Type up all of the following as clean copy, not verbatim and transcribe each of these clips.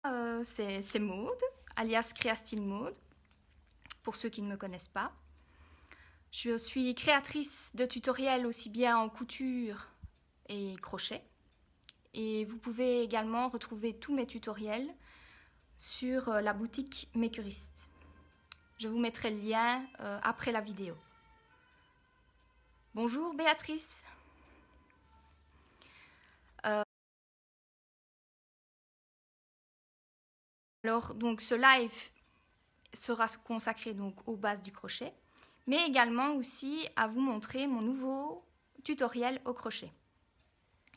C'est Maude, alias Créastyle Maude, pour ceux qui ne me connaissent pas. Je suis créatrice de tutoriels aussi bien en couture et crochet. Et vous pouvez également retrouver tous mes tutoriels sur la boutique Makerist. Je vous mettrai le lien après la vidéo. Bonjour Béatrice. Alors, donc, ce live sera consacré donc aux bases du crochet, mais également aussi à vous montrer mon nouveau tutoriel au crochet.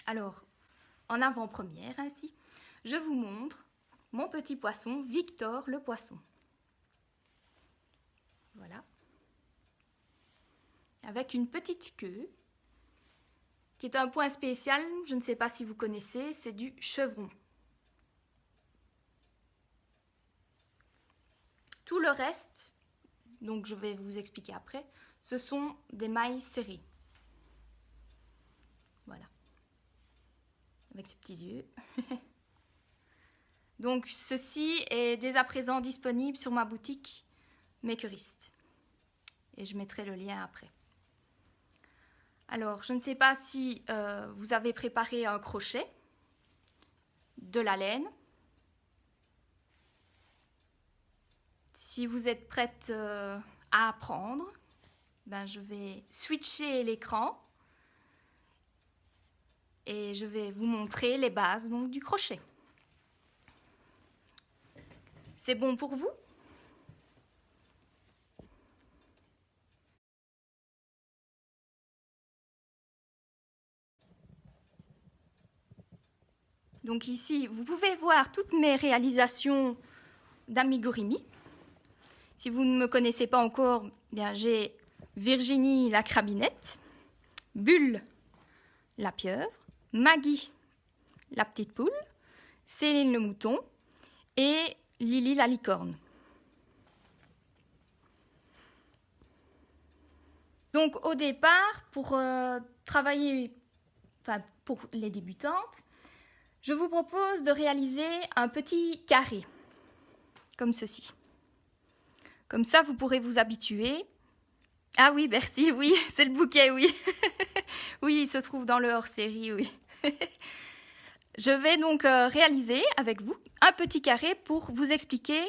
Alors, en avant-première ainsi, je vous montre mon petit poisson, Victor le poisson. Voilà. Avec une petite queue, qui est un point spécial, je ne sais pas si vous connaissez, c'est du chevron. Tout le reste, donc je vais vous expliquer après, ce sont des mailles serrées. Voilà. Avec ses petits yeux. Donc ceci est dès à présent disponible sur ma boutique Makerist. Et je mettrai le lien après. Alors, je ne sais pas si vous avez préparé un crochet, de la laine. Si vous êtes prête à apprendre, ben je vais switcher l'écran et je vais vous montrer les bases donc, du crochet. C'est bon pour vous ? Donc ici, vous pouvez voir toutes mes réalisations d'amigurumi. Si vous ne me connaissez pas encore, bien j'ai Virginie la crabinette, Bulle la pieuvre, Maggie la petite poule, Céline le mouton et Lily la licorne. Donc au départ, pour travailler, pour les débutantes, je vous propose de réaliser un petit carré, comme ceci. Comme ça, vous pourrez vous habituer. Ah oui, merci, oui, c'est le bouquet, oui. Oui, il se trouve dans le hors-série, oui. Je vais donc réaliser avec vous un petit carré pour vous expliquer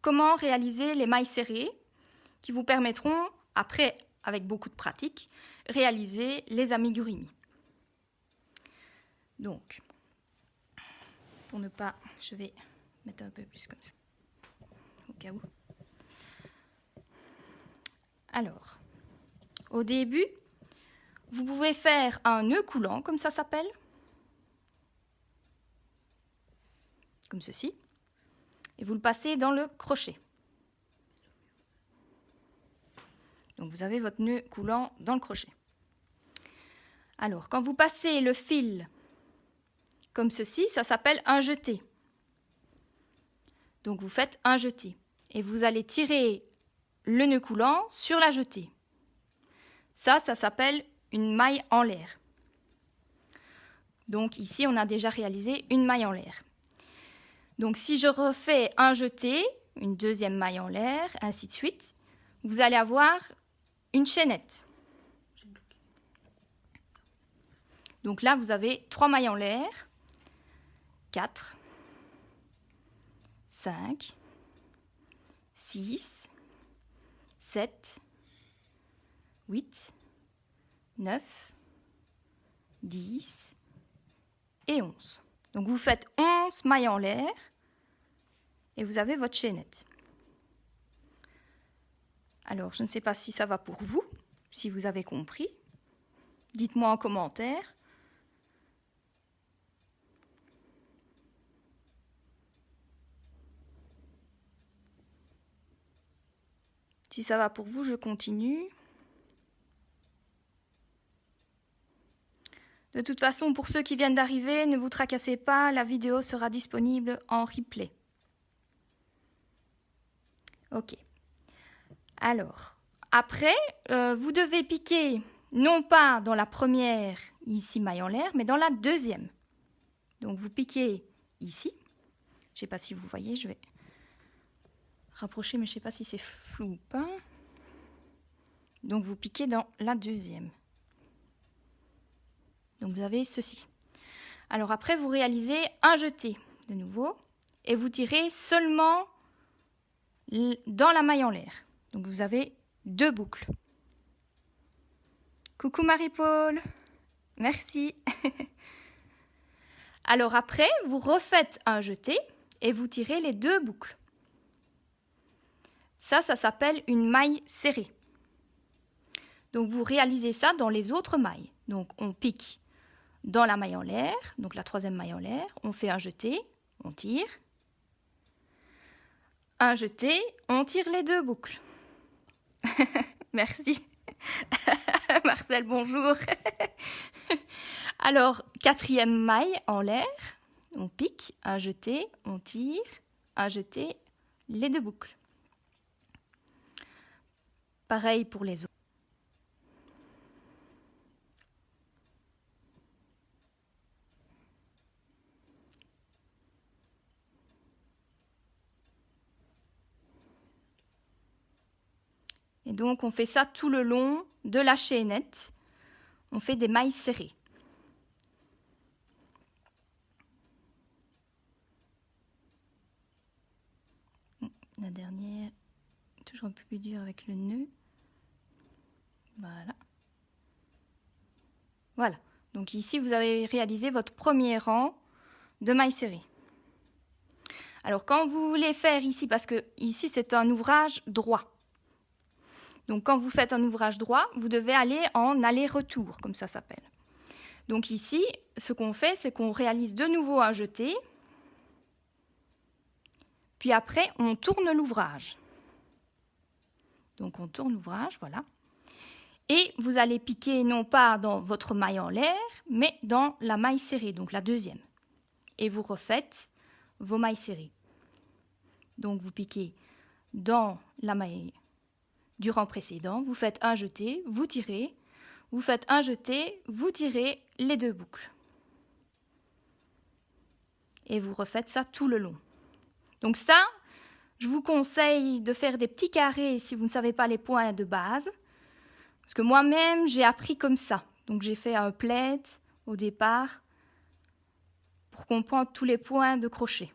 comment réaliser les mailles serrées qui vous permettront, après, avec beaucoup de pratique, réaliser les amigurumi. Donc, pour ne pas, je vais mettre un peu plus comme ça, au cas où. Alors, au début, vous pouvez faire un nœud coulant, comme ça s'appelle, comme ceci, et vous le passez dans le crochet. Donc vous avez votre nœud coulant dans le crochet. Alors, quand vous passez le fil comme ceci, ça s'appelle un jeté. Donc vous faites un jeté et vous allez tirer le nœud coulant sur la jetée. Ça s'appelle une maille en l'air. Donc ici, on a déjà réalisé une maille en l'air. Donc si je refais un jeté, une deuxième maille en l'air, ainsi de suite, vous allez avoir une chaînette. Donc là, vous avez 3 mailles en l'air, 4, 5, 6, 7, 8, 9, 10 et 11. Donc vous faites 11 mailles en l'air et vous avez votre chaînette. Alors, je ne sais pas si ça va pour vous, si vous avez compris. Dites-moi en commentaire. Si ça va pour vous, je continue. De toute façon, pour ceux qui viennent d'arriver, ne vous tracassez pas, la vidéo sera disponible en replay. Ok. Alors, après, vous devez piquer non pas dans la première, ici, maille en l'air, mais dans la deuxième. Donc, vous piquez ici, Je ne sais pas si vous voyez, je vais rapprocher, mais je ne sais pas si c'est flou ou pas. Donc vous piquez dans la deuxième. Donc vous avez ceci. Alors après, vous réalisez un jeté de nouveau et vous tirez seulement dans la maille en l'air. Donc vous avez 2 boucles. Coucou Marie-Paul, merci. Alors après, vous refaites un jeté et vous tirez les 2 boucles. Ça s'appelle une maille serrée. Donc vous réalisez ça dans les autres mailles. Donc on pique dans la maille en l'air, donc la 3e maille en l'air, on fait un jeté, on tire. Un jeté, on tire les 2 boucles. Merci. Marcel, bonjour. Alors, 4e maille en l'air, on pique, un jeté, on tire, un jeté, les 2 boucles. Pareil pour les autres. Et donc, on fait ça tout le long de la chaînette. On fait des mailles serrées. La dernière, toujours un peu plus dur avec le nœud. Voilà. Voilà. Donc ici, vous avez réalisé votre premier rang de mailles serrées. Alors, quand vous voulez faire ici, parce que ici, c'est un ouvrage droit. Donc, quand vous faites un ouvrage droit, vous devez aller en aller-retour, comme ça s'appelle. Donc ici, ce qu'on fait, c'est qu'on réalise de nouveau un jeté. Puis après, on tourne l'ouvrage. Donc, on tourne l'ouvrage, voilà. Et vous allez piquer non pas dans votre maille en l'air, mais dans la maille serrée, donc la 2e. Et vous refaites vos mailles serrées. Donc, vous piquez dans la maille du rang précédent, vous faites un jeté, vous tirez, vous faites un jeté, vous tirez les 2 boucles. Et vous refaites ça tout le long. Donc ça, je vous conseille de faire des petits carrés si vous ne savez pas les points de base. Parce que moi-même, j'ai appris comme ça. Donc j'ai fait un plaid au départ pour comprendre tous les points de crochet.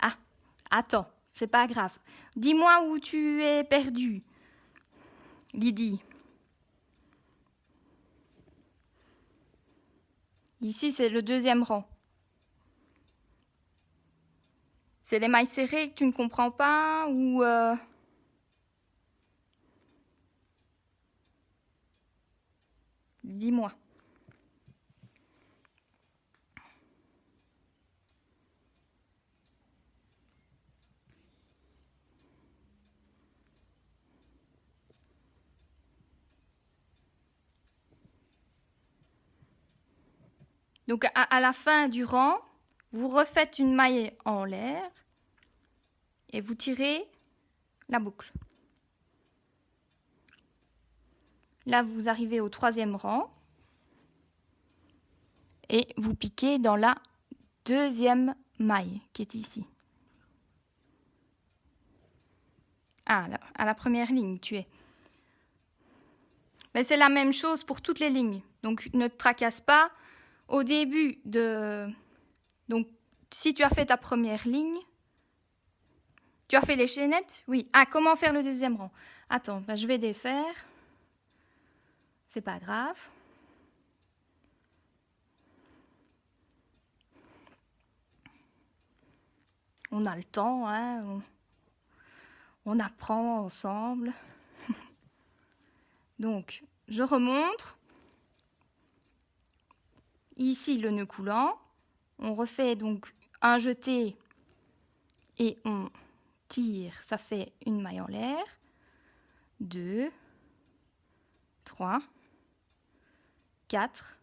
Ah, attends, c'est pas grave. Dis-moi où tu es perdue, Lydie. Ici, c'est le 2e rang. C'est les mailles serrées que tu ne comprends pas ou... Dis-moi. Donc à la fin du rang, vous refaites une maille en l'air et vous tirez la boucle. Là, vous arrivez au 3e rang et vous piquez dans la 2e maille qui est ici. Ah, là, à la première ligne, tu es. Mais c'est la même chose pour toutes les lignes. Donc ne te tracasse pas. Au début de... Donc si tu as fait ta première ligne, tu as fait les chaînettes? Oui. Ah, comment faire le 2e rang? Attends, ben, je vais défaire. C'est pas grave. On a le temps, hein, on apprend ensemble. Donc, je remonte. Ici, le nœud coulant. On refait donc un jeté et on tire, ça fait une maille en l'air. 2, 3, 4,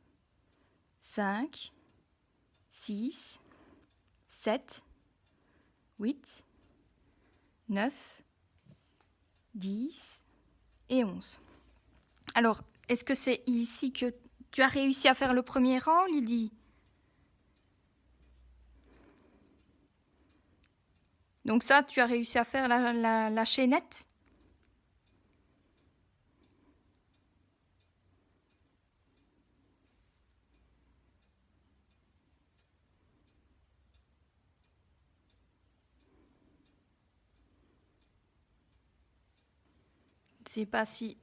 5, 6, 7, 8, 9, 10 et 11. Alors, est-ce que c'est ici que tu as réussi à faire le premier rang, Lydie? Donc ça, tu as réussi à faire la chaînette? Je ne sais pas si...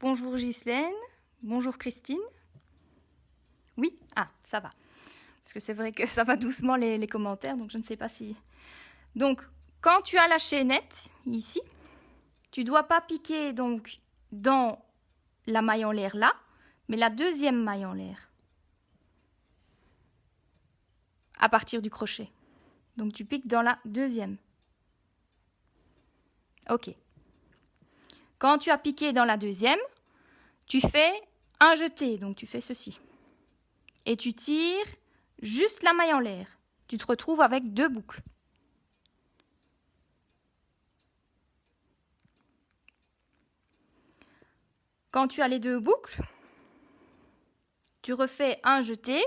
Bonjour Ghislaine, bonjour Christine. Oui? Ah, ça va. Parce que c'est vrai que ça va doucement les commentaires, donc je ne sais pas si... Donc, quand tu as la chaînette, ici, tu ne dois pas piquer donc dans la maille en l'air là, mais la deuxième maille en l'air. À partir du crochet. Donc tu piques dans la deuxième. Ok. Quand tu as piqué dans la deuxième, tu fais un jeté, donc tu fais ceci. Et tu tires juste la maille en l'air. Tu te retrouves avec 2 boucles. Quand tu as les 2 boucles, tu refais un jeté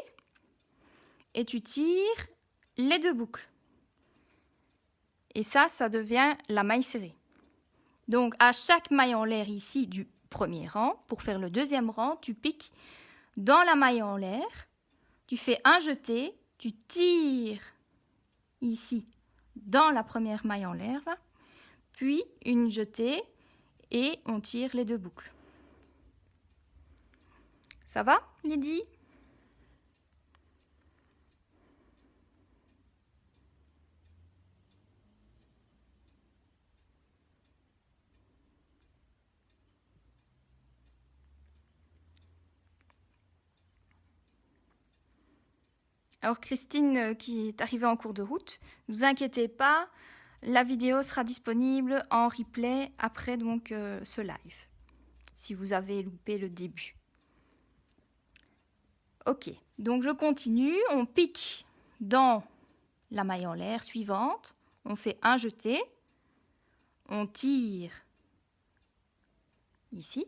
et tu tires les 2 boucles. Et ça devient la maille serrée. Donc à chaque maille en l'air ici du premier rang, pour faire le deuxième rang, tu piques dans la maille en l'air, tu fais un jeté, tu tires ici dans la première maille en l'air, puis une jetée et on tire les 2 boucles. Ça va, Lydie? Alors Christine qui est arrivée en cours de route, ne vous inquiétez pas, la vidéo sera disponible en replay après donc ce live, si vous avez loupé le début. Ok, donc je continue, on pique dans la maille en l'air suivante, on fait un jeté, on tire ici,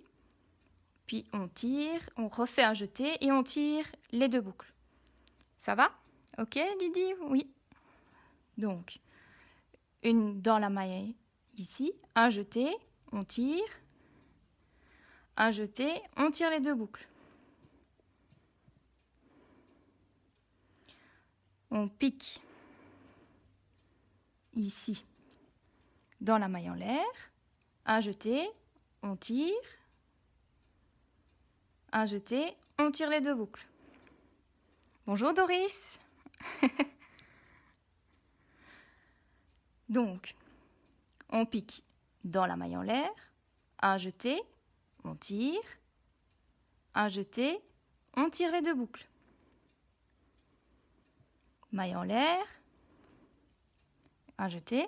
puis on tire, on refait un jeté et on tire les 2 boucles. Ça va? Ok, Lydie? Oui. Donc, une dans la maille ici, un jeté, on tire, un jeté, on tire les 2 boucles. On pique ici dans la maille en l'air, un jeté, on tire, un jeté, on tire les 2 boucles. Bonjour Doris. Donc, on pique dans la maille en l'air, un jeté, on tire, un jeté, on tire les 2 boucles. Maille en l'air, un jeté,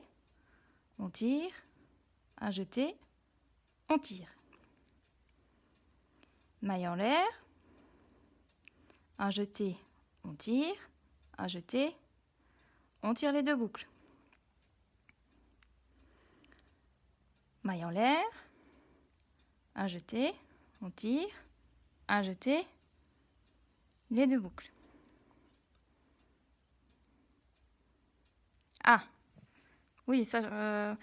on tire, un jeté, on tire. Maille en l'air, un jeté, on tire, un jeté, on tire les 2 boucles. Maille en l'air, un jeté, on tire, un jeté, les 2 boucles. Ah, oui, ça...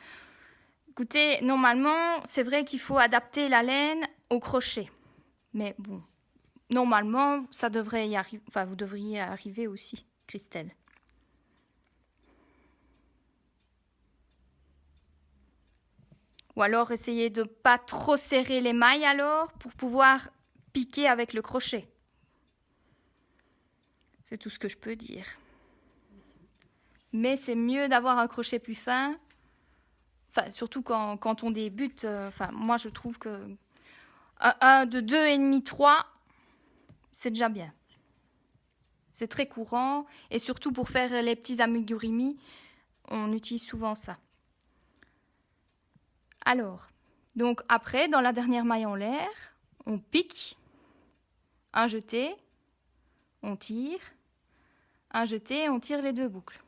Écoutez, normalement, c'est vrai qu'il faut adapter la laine au crochet. Mais bon, normalement, ça devrait y arriver. Enfin, vous devriez arriver aussi, Christelle. Ou alors, essayez de ne pas trop serrer les mailles alors pour pouvoir piquer avec le crochet. C'est tout ce que je peux dire. Mais c'est mieux d'avoir un crochet plus fin. Enfin, surtout quand on débute. Enfin, moi, je trouve que de 2,5, 3, c'est déjà bien. C'est très courant et surtout pour faire les petits amigurumi, on utilise souvent ça. Alors, donc après, dans la dernière maille en l'air, on pique, un jeté, on tire, un jeté, on tire les deux boucles.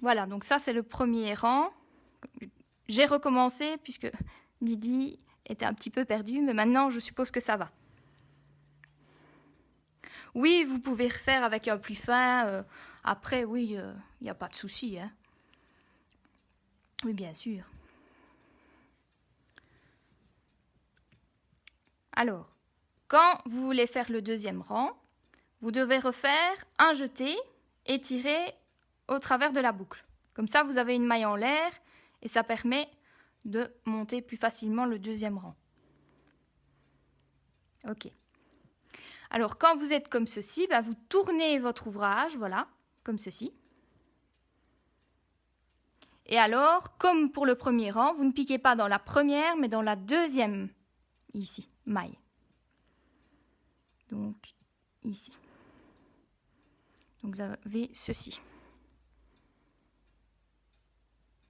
Voilà, donc ça c'est le premier rang. J'ai recommencé puisque Lydie était un petit peu perdue, mais maintenant je suppose que ça va. Oui, vous pouvez refaire avec un plus fin. Après, oui, il n'y a pas de souci. Hein. Oui, bien sûr. Alors, quand vous voulez faire le deuxième rang, vous devez refaire un jeté et tirer au travers de la boucle. Comme ça, vous avez une maille en l'air et ça permet de monter plus facilement le deuxième rang. Ok. Alors, quand vous êtes comme ceci, vous tournez votre ouvrage, voilà, comme ceci. Et alors, comme pour le premier rang, vous ne piquez pas dans la première, mais dans la deuxième, ici, maille. Donc, ici. Donc, vous avez ceci.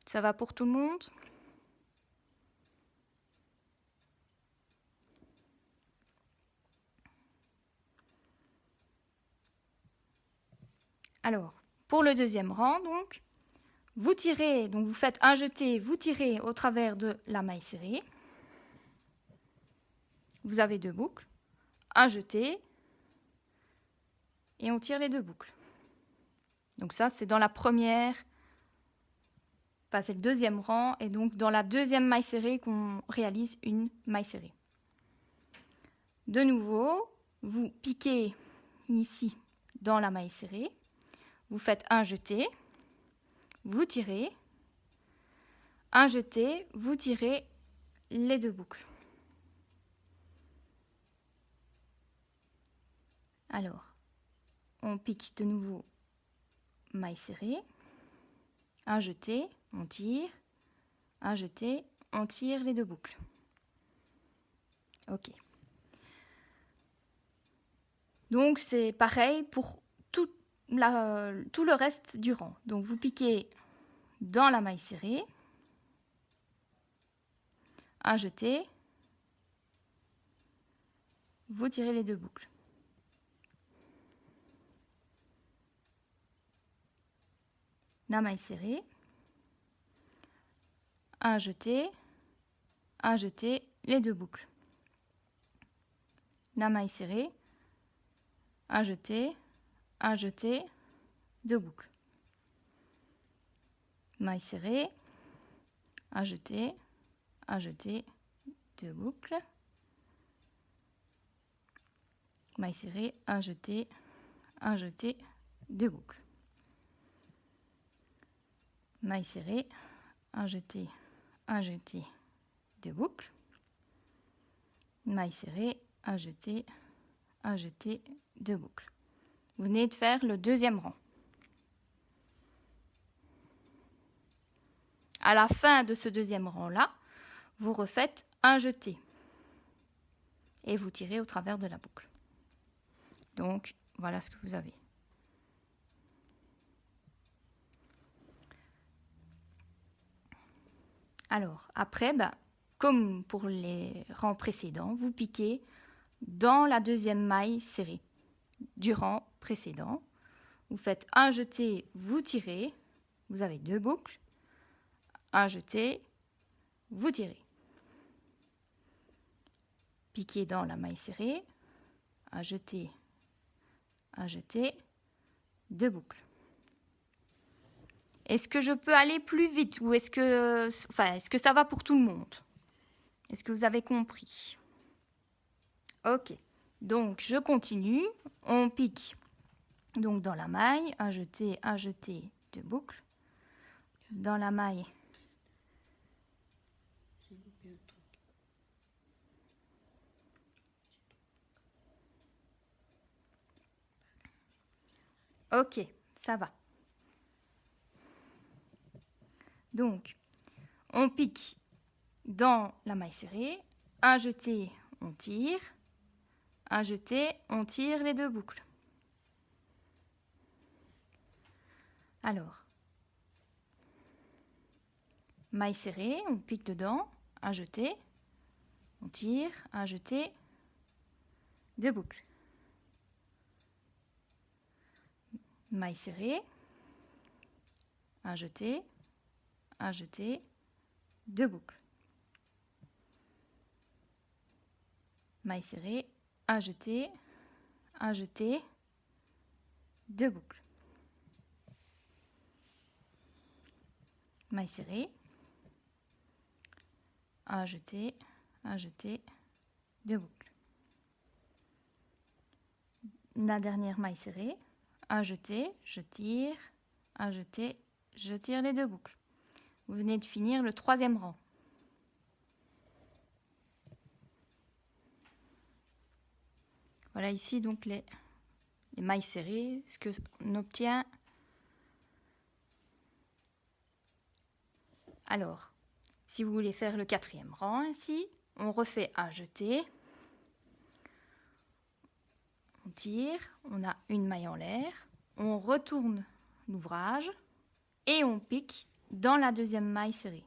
Ça va pour tout le monde ? Alors, pour le deuxième rang, donc, vous tirez, donc vous faites un jeté, vous tirez au travers de la maille serrée. Vous avez deux boucles, un jeté, et on tire les deux boucles. Donc ça, c'est dans la première, enfin c'est le deuxième rang, et donc dans la deuxième maille serrée qu'on réalise une maille serrée. De nouveau, vous piquez ici dans la maille serrée, vous faites un jeté, vous tirez, un jeté, vous tirez les deux boucles. Alors, on pique de nouveau maille serrée, un jeté, on tire, un jeté, on tire les deux boucles. Ok. Donc c'est pareil pour tout le reste du rang. Donc vous piquez dans la maille serrée, un jeté, vous tirez les deux boucles. La maille serrée, un jeté, les deux boucles. La maille serrée, un jeté, deux boucles. Maille serrée, un jeté, deux boucles. Maille serrée, un jeté, deux boucles. Maille serrée, un jeté, deux boucles. Maille serrée, un jeté, deux boucles. Vous venez de faire le deuxième rang. À la fin de ce deuxième rang-là, vous refaites un jeté et vous tirez au travers de la boucle. Donc, voilà ce que vous avez. Alors, après, comme pour les rangs précédents, vous piquez dans la deuxième maille serrée du rang précédent. Vous faites un jeté, vous tirez, vous avez deux boucles, un jeté, vous tirez. Piquez dans la maille serrée, un jeté, deux boucles. Est-ce que je peux aller plus vite ou est-ce que ça va pour tout le monde? Est-ce que vous avez compris? Ok, donc je continue. On pique donc dans la maille, un jeté, deux boucles. Dans la maille. Ok, ça va. Donc, on pique dans la maille serrée, un jeté, on tire, un jeté, on tire les 2 boucles. Alors, maille serrée, on pique dedans, un jeté, on tire, un jeté, 2 boucles. Maille serrée, un jeté, 2 boucles. Maille serrée, un jeté, 2 boucles. Maille serrée, un jeté, 2 boucles. La dernière maille serrée, un jeté, je tire, un jeté, je tire les 2 boucles. Vous venez de finir le 3e rang. Voilà ici donc les mailles serrées, ce que on obtient. Alors, si vous voulez faire le 4e rang ici, on refait un jeté, on tire, on a une maille en l'air, on retourne l'ouvrage et on pique dans la 2e maille serrée.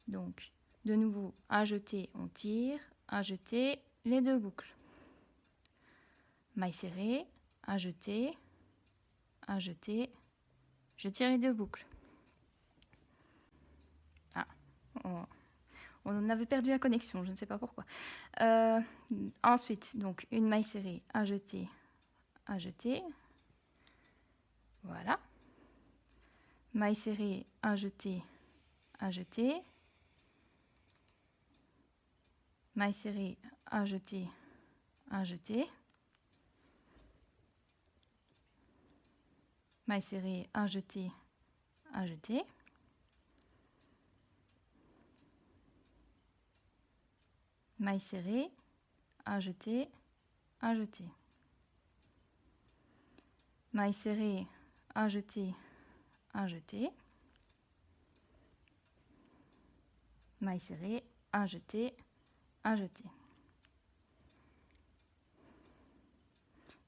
Donc, de nouveau, un jeté, on tire, un jeté, les 2 boucles. Maille serrée, un jeté, je tire les 2 boucles. Ah, on avait perdu la connexion, je ne sais pas pourquoi. Ensuite, donc, une maille serrée, un jeté, voilà. Maille serrée, un jeté, maille serrée, un jeté, maille serrée, un jeté, maille serrée, un jeté, maille serrée, un jeté, maille serrée, un jeté,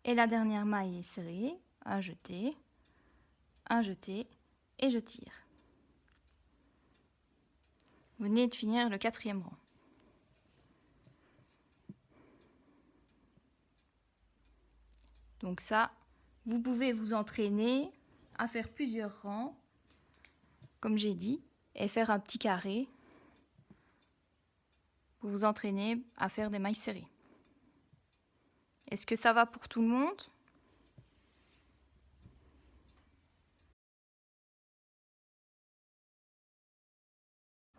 et la dernière maille est serrée, un jeté, et je tire. Vous venez de finir le 4e rang. Donc ça, vous pouvez vous entraîner à faire plusieurs rangs, comme j'ai dit, et faire un petit carré pour vous entraîner à faire des mailles serrées. Est-ce que ça va pour tout le monde ?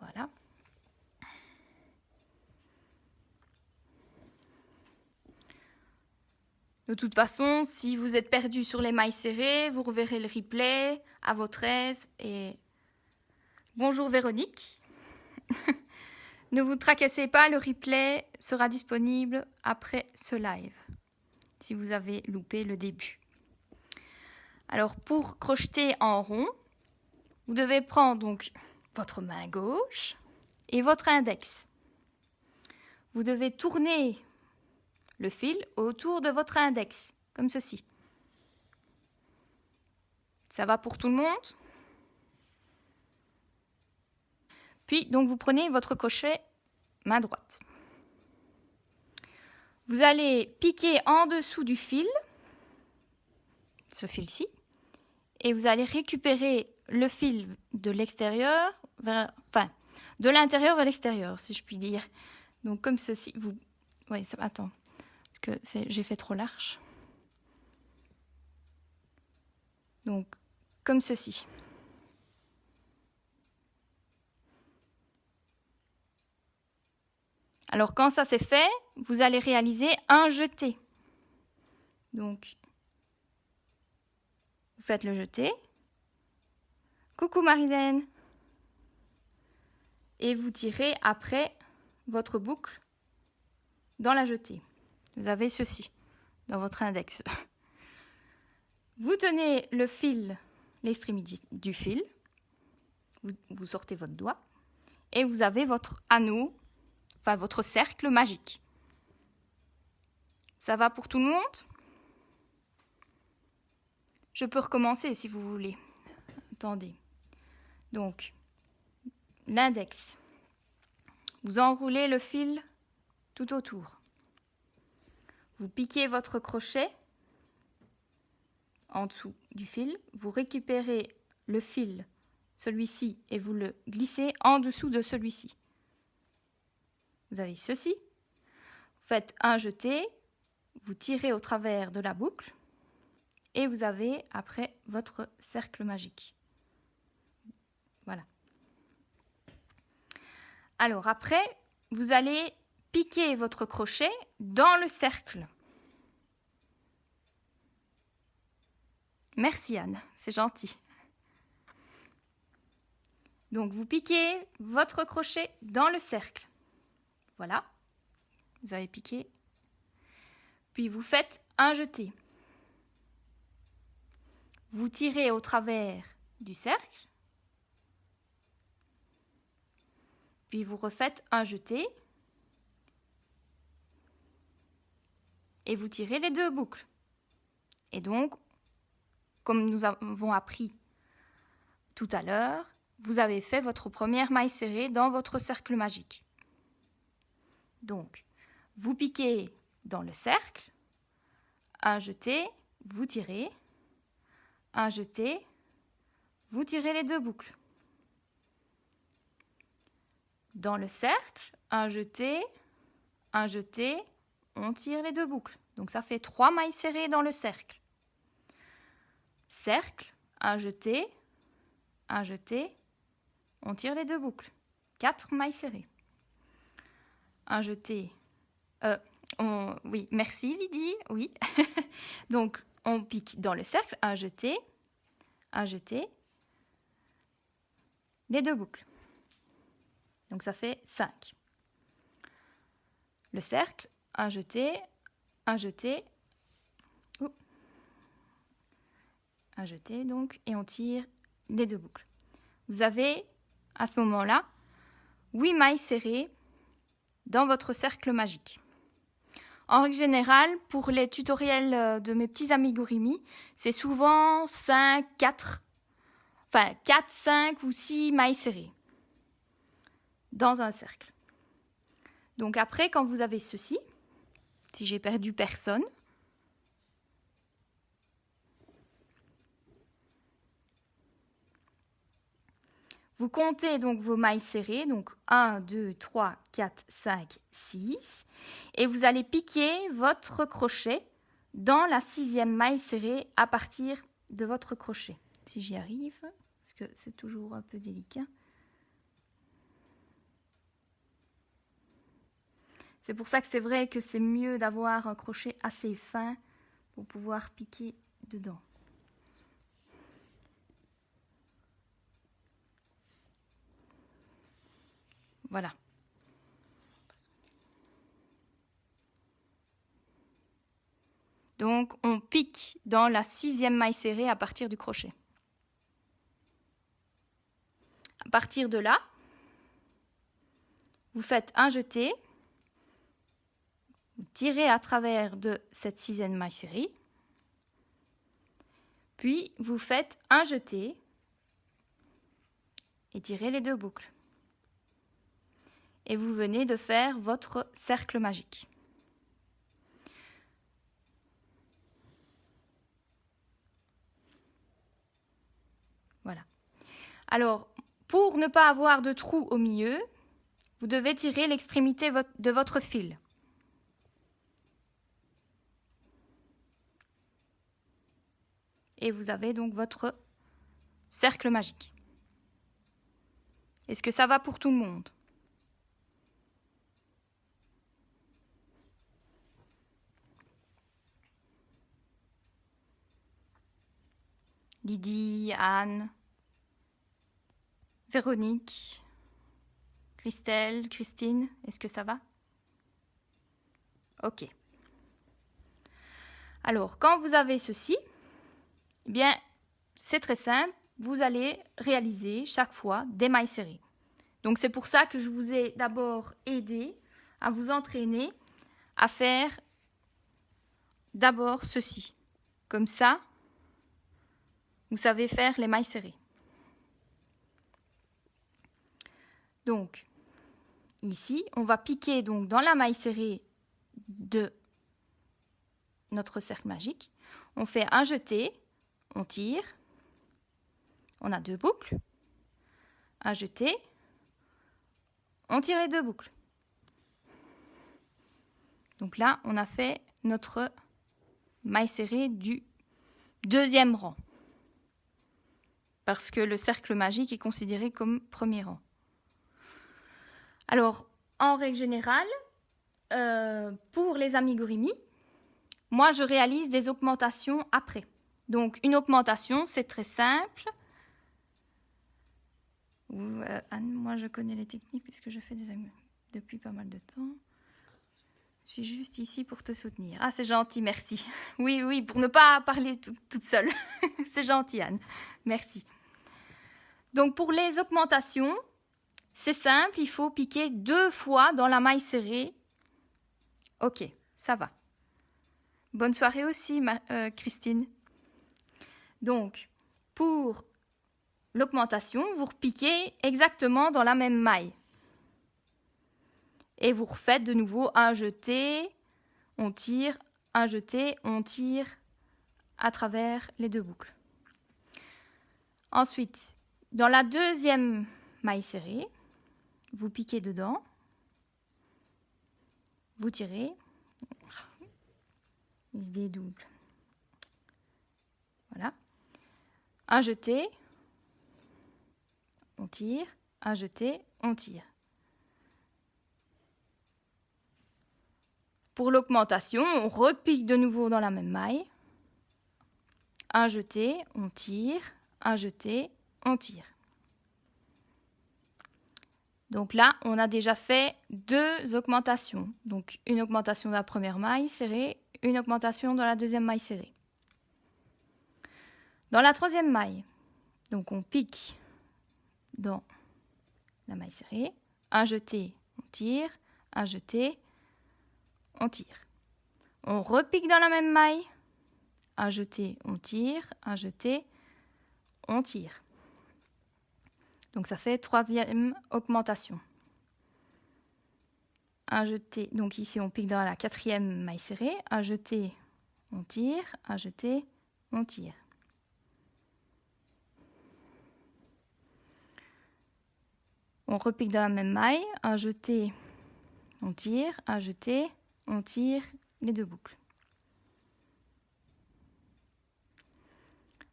Voilà. De toute façon, si vous êtes perdu sur les mailles serrées, vous reverrez le replay à votre aise. Et bonjour Véronique. Ne vous tracassez pas, le replay sera disponible après ce live, si vous avez loupé le début. Alors, pour crocheter en rond, vous devez prendre donc votre main gauche et votre index. Vous devez tourner le fil autour de votre index, comme ceci. Ça va pour tout le monde ? Puis, donc, vous prenez votre crochet main droite. Vous allez piquer en dessous du fil, ce fil-ci, et vous allez récupérer le fil de l'extérieur, de l'intérieur vers l'extérieur, si je puis dire. Donc, comme ceci. Oui, attends, parce que j'ai fait trop large. Donc, comme ceci. Alors, quand ça c'est fait, vous allez réaliser un jeté. Donc, vous faites le jeté. Coucou Marilène. Et vous tirez après votre boucle dans la jetée. Vous avez ceci dans votre index. Vous tenez le fil, l'extrémité du fil. Vous sortez votre doigt. Et vous avez votre anneau, enfin votre cercle magique. Ça va pour tout le monde? Je peux recommencer si vous voulez. Attendez. Donc, l'index. Vous enroulez le fil tout autour. Vous piquez votre crochet en dessous du fil. Vous récupérez le fil, celui-ci, et vous le glissez en dessous de celui-ci. Vous avez ceci. Vous faites un jeté. Vous tirez au travers de la boucle. Et vous avez après votre cercle magique. Voilà. Alors après, vous allez piquer votre crochet dans le cercle. Merci Anne, c'est gentil. Donc vous piquez votre crochet dans le cercle. Voilà. Vous avez piqué. Puis vous faites un jeté. Vous tirez au travers du cercle. Puis vous refaites un jeté. Et vous tirez les deux boucles. Et donc, comme nous avons appris tout à l'heure, vous avez fait votre première maille serrée dans votre cercle magique. Donc, vous piquez dans le cercle, un jeté, vous tirez, un jeté, vous tirez les deux boucles. Dans le cercle, un jeté, on tire les deux boucles. Donc ça fait 3 mailles serrées dans le cercle. Cercle, un jeté, on tire les deux boucles. 4 mailles serrées. Un jeté, oui, merci Lydie, oui. Donc on pique dans le cercle, un jeté, les deux boucles. Donc ça fait 5. Le cercle, un jeté, donc, et on tire les deux boucles. Vous avez, à ce moment-là, 8 mailles serrées dans votre cercle magique. En règle générale, pour les tutoriels de mes petits amigurumi, c'est souvent 4, 5 ou 6 mailles serrées dans un cercle. Donc après, quand vous avez ceci, si j'ai perdu personne, vous comptez donc vos mailles serrées, donc 1, 2, 3, 4, 5, 6, et vous allez piquer votre crochet dans la 6e maille serrée à partir de votre crochet. Si j'y arrive, parce que c'est toujours un peu délicat. C'est pour ça que c'est vrai que c'est mieux d'avoir un crochet assez fin pour pouvoir piquer dedans. Voilà. Donc, on pique dans la 6e maille serrée à partir du crochet. À partir de là, vous faites un jeté, vous tirez à travers de cette 6e maille serrée, puis vous faites un jeté et tirez les deux boucles. Et vous venez de faire votre cercle magique. Voilà. Alors, pour ne pas avoir de trou au milieu, vous devez tirer l'extrémité de votre fil. Et vous avez donc votre cercle magique. Est-ce que ça va pour tout le monde ? Lydie, Anne, Véronique, Christelle, Christine, est-ce que ça va? Ok. Alors, quand vous avez ceci, eh bien, c'est très simple. Vous allez réaliser chaque fois des mailles serrées. Donc, c'est pour ça que je vous ai d'abord aidé à vous entraîner à faire d'abord ceci. Comme ça, vous savez faire les mailles serrées. Donc, ici, on va piquer donc dans la maille serrée de notre cercle magique. On fait un jeté, on tire, on a 2 boucles, un jeté, on tire les 2 boucles. Donc là, on a fait notre maille serrée du 2e rang. Parce que le cercle magique est considéré comme 1er rang. Alors, en règle générale, pour les amigurumi, moi je réalise des augmentations après. Donc une augmentation, c'est très simple. Anne, moi je connais les techniques puisque je fais des amigurumi depuis pas mal de temps. Je suis juste ici pour te soutenir. Ah, c'est gentil, merci. Oui, pour ne pas parler toute seule. C'est gentil, Anne. Merci. Donc pour les augmentations, c'est simple, il faut piquer 2 fois dans la maille serrée. Ok, ça va. Bonne soirée aussi, Christine. Donc, pour l'augmentation, vous repiquez exactement dans la même maille. Et vous refaites de nouveau un jeté, on tire, un jeté, on tire à travers les 2 boucles. Ensuite, dans la 2e maille serrée, vous piquez dedans, vous tirez, il se dédouble. Voilà. Un jeté, on tire, un jeté, on tire. Pour l'augmentation, on repique de nouveau dans la même maille. Un jeté, on tire, un jeté, on tire. Donc là, on a déjà fait 2 augmentations. Donc une augmentation dans la première maille serrée, une augmentation dans la 2e maille serrée. Dans la 3e maille, donc on pique dans la maille serrée, un jeté, on tire, un jeté, on tire. On repique dans la même maille, un jeté, on tire, un jeté, on tire. Donc ça fait 3e augmentation. Un jeté, donc ici on pique dans la 4e maille serrée, un jeté, on tire, un jeté, on tire. On repique dans la même maille, un jeté, on tire, un jeté, on tire les 2 boucles.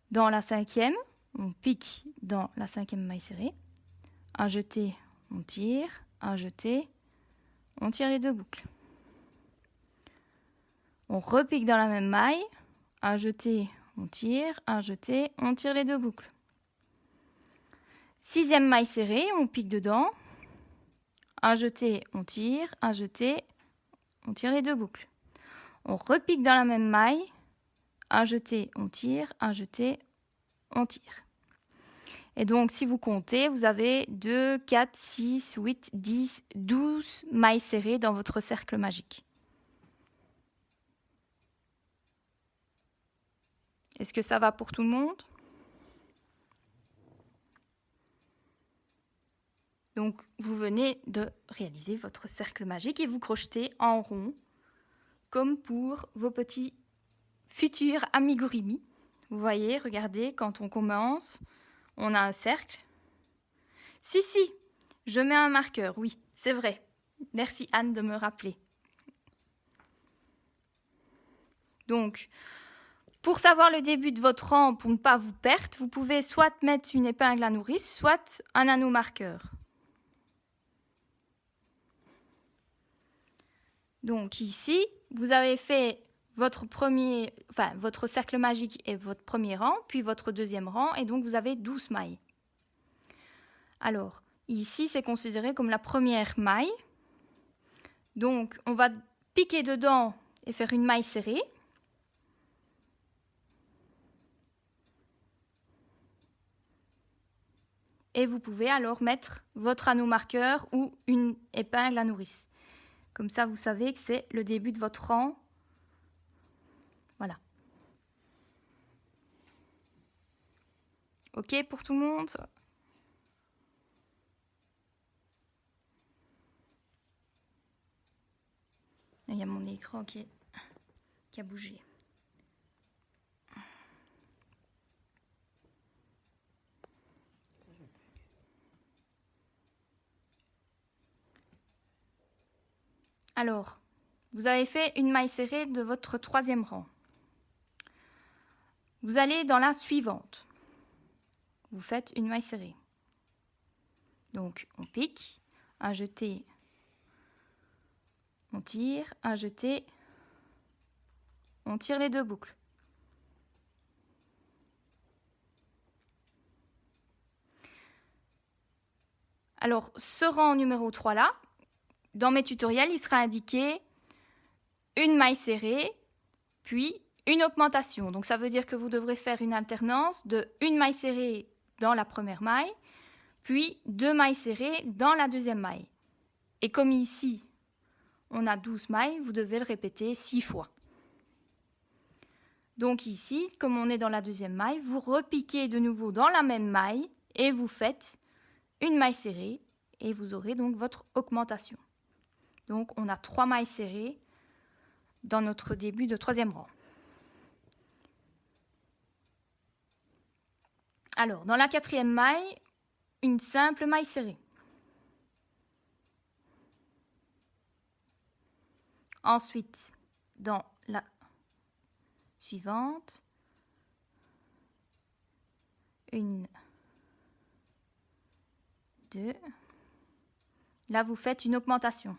Dans la 5e, on pique dans la 5e maille serrée, un jeté, on tire, un jeté, on tire les 2 boucles. On repique dans la même maille, un jeté, on tire, un jeté, on tire les 2 boucles. 6e maille serrée, on pique dedans, un jeté, on tire, un jeté, on tire les 2 boucles. On repique dans la même maille, un jeté, on tire, un jeté, on tire. Et donc, si vous comptez, vous avez 2, 4, 6, 8, 10, 12 mailles serrées dans votre cercle magique. Est-ce que ça va pour tout le monde ? Donc, vous venez de réaliser votre cercle magique et vous crochetez en rond, comme pour vos petits futurs amigurumi. Vous voyez, regardez, quand on commence, on a un cercle. Si, je mets un marqueur, oui, c'est vrai. Merci Anne de me rappeler. Donc, pour savoir le début de votre rang, pour ne pas vous perdre, vous pouvez soit mettre une épingle à nourrice, soit un anneau marqueur. Donc ici, vous avez fait votre cercle magique et votre premier rang, puis votre 2e rang, et donc vous avez 12 mailles. Alors, ici, c'est considéré comme la première maille. Donc, on va piquer dedans et faire une maille serrée. Et vous pouvez alors mettre votre anneau marqueur ou une épingle à nourrice. Comme ça, vous savez que c'est le début de votre rang Ok pour tout le monde? Il y a mon écran qui a bougé. Alors, vous avez fait une maille serrée de votre troisième rang. Vous allez dans la suivante. Vous faites une maille serrée. Donc, on pique, un jeté, on tire, un jeté, on tire les deux boucles. Alors, ce rang numéro 3 là, dans mes tutoriels, il sera indiqué une maille serrée, puis une augmentation. Donc, ça veut dire que vous devrez faire une alternance de une maille serrée dans la première maille, puis 2 mailles serrées dans la deuxième maille. Et comme ici, on a 12 mailles, vous devez le répéter 6 fois. Donc ici, comme on est dans la deuxième maille, vous repiquez de nouveau dans la même maille et vous faites une maille serrée et vous aurez donc votre augmentation. Donc on a 3 mailles serrées dans notre début de troisième rang. Alors, dans la quatrième maille, une simple maille serrée. Ensuite, dans la suivante, une, deux. Là, vous faites une augmentation.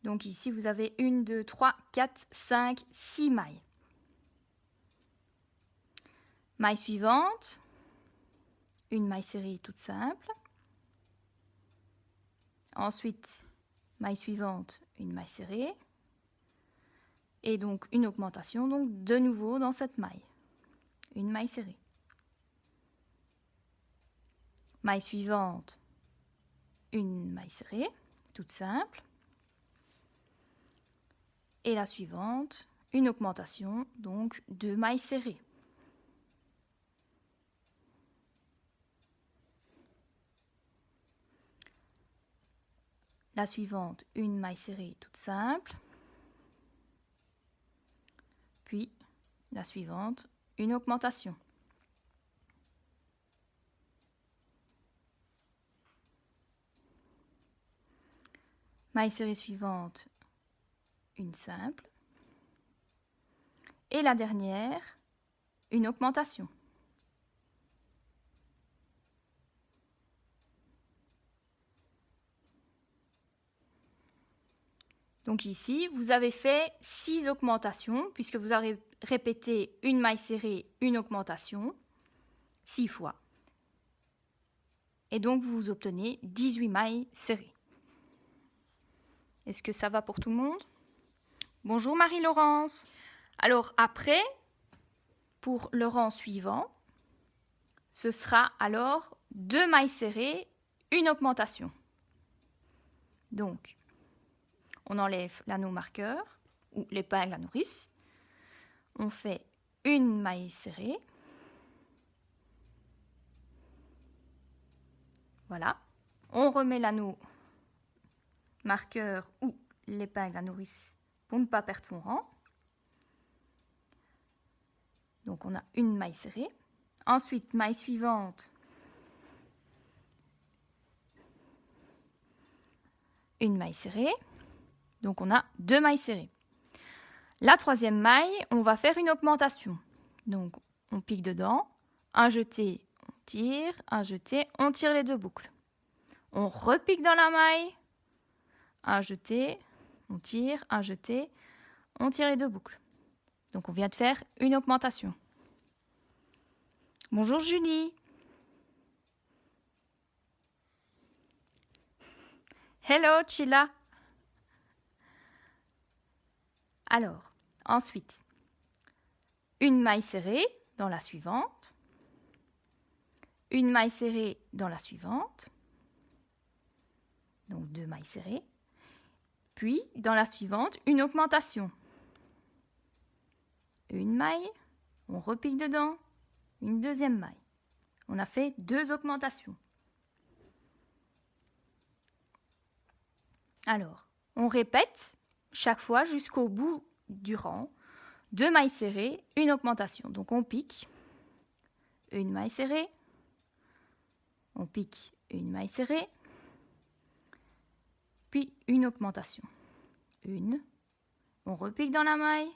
Donc ici, vous avez 1, 2, 3, 4, 5, 6 mailles. Maille suivante, une maille serrée toute simple. Ensuite, maille suivante, une maille serrée. Et donc une augmentation, donc de nouveau dans cette maille. Une maille serrée. Maille suivante, une maille serrée, toute simple. Et la suivante, une augmentation, donc 2 mailles serrées. La suivante, une maille serrée toute simple. Puis la suivante, une augmentation. Maille serrée suivante, une simple. Et la dernière, une augmentation. Donc ici, vous avez fait 6 augmentations, puisque vous avez répété une maille serrée, une augmentation, 6 fois. Et donc, vous obtenez 18 mailles serrées. Est-ce que ça va pour tout le monde? Bonjour Marie-Laurence. Alors après, pour le rang suivant, ce sera alors 2 mailles serrées, une augmentation. Donc, on enlève l'anneau marqueur ou l'épingle à nourrice. On fait une maille serrée. Voilà. On remet l'anneau marqueur ou l'épingle à nourrice pour ne pas perdre son rang. Donc on a une maille serrée. Ensuite, maille suivante. Une maille serrée. Donc on a 2 mailles serrées. La troisième maille, on va faire une augmentation. Donc on pique dedans, un jeté, on tire, un jeté, on tire les 2 boucles. On repique dans la maille, un jeté, on tire, un jeté, on tire les 2 boucles. Donc on vient de faire une augmentation. Bonjour Julie. Hello Chila. Alors, ensuite, une maille serrée dans la suivante, une maille serrée dans la suivante, donc 2 mailles serrées, puis dans la suivante, une augmentation. Une maille, on repique dedans, une deuxième maille. On a fait 2 augmentations. Alors, on répète chaque fois jusqu'au bout du rang, 2 mailles serrées, une augmentation. Donc on pique, une maille serrée, on pique, une maille serrée, puis une augmentation. Une, on repique dans la maille,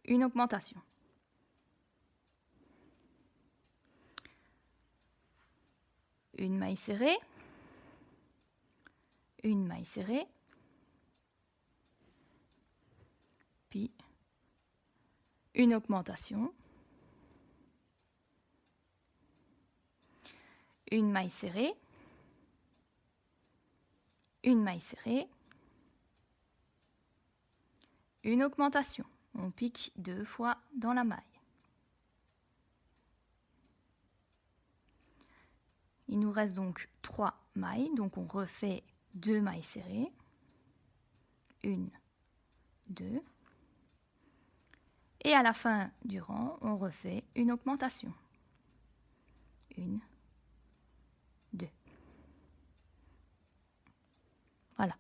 une augmentation. Une maille serrée, une maille serrée, puis une augmentation, une maille serrée, une maille serrée, une augmentation. On pique 2 fois dans la maille. Il nous reste donc 3 mailles, donc on refait 2 mailles serrées, 1, 2, et à la fin du rang, on refait une augmentation, 1, 2. Voilà.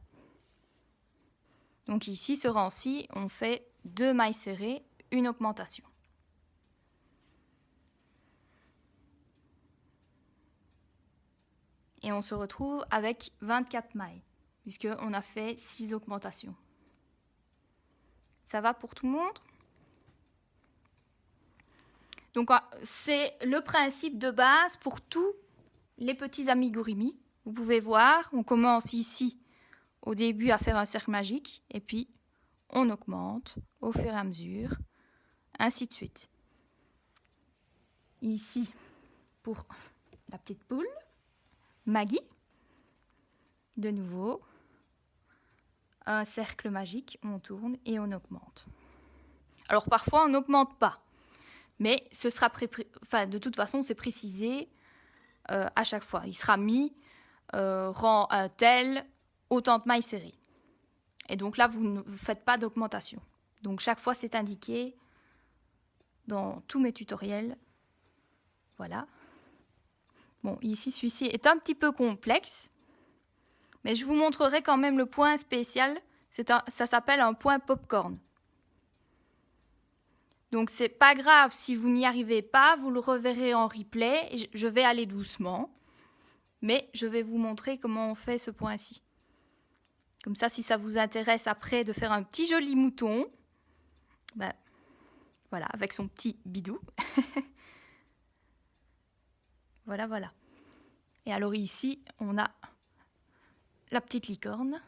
Donc ici, ce rang-ci, on fait 2 mailles serrées, une augmentation. Et on se retrouve avec 24 mailles, puisqu'on a fait 6 augmentations. Ça va pour tout le monde? Donc c'est le principe de base pour tous les petits amigurumi. Vous pouvez voir, on commence ici au début à faire un cercle magique, et puis on augmente au fur et à mesure, ainsi de suite. Ici, pour la petite poule, Maggie, de nouveau, un cercle magique, on tourne et on augmente. Alors parfois on n'augmente pas, mais ce sera de toute façon c'est précisé à chaque fois. Il sera mis rang un tel, autant de mailles serrées. Et donc là vous ne faites pas d'augmentation. Donc chaque fois c'est indiqué dans tous mes tutoriels. Voilà. Bon, ici, celui-ci est un petit peu complexe, mais je vous montrerai quand même le point spécial. Ça s'appelle un point popcorn. Donc, c'est pas grave si vous n'y arrivez pas, vous le reverrez en replay. Je vais aller doucement, mais je vais vous montrer comment on fait ce point-ci. Comme ça, si ça vous intéresse après de faire un petit joli mouton, ben, voilà, avec son petit bidou. Voilà, voilà. Et alors ici, on a la petite licorne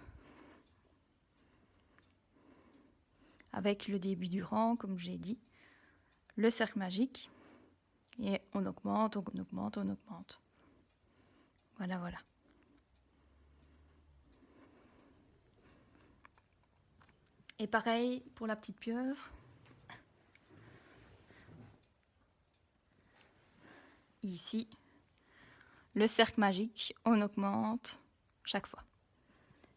avec le début du rang, comme j'ai dit, le cercle magique, et on augmente, on augmente, on augmente. Voilà, voilà. Et pareil pour la petite pieuvre. Ici, le cercle magique, on augmente chaque fois.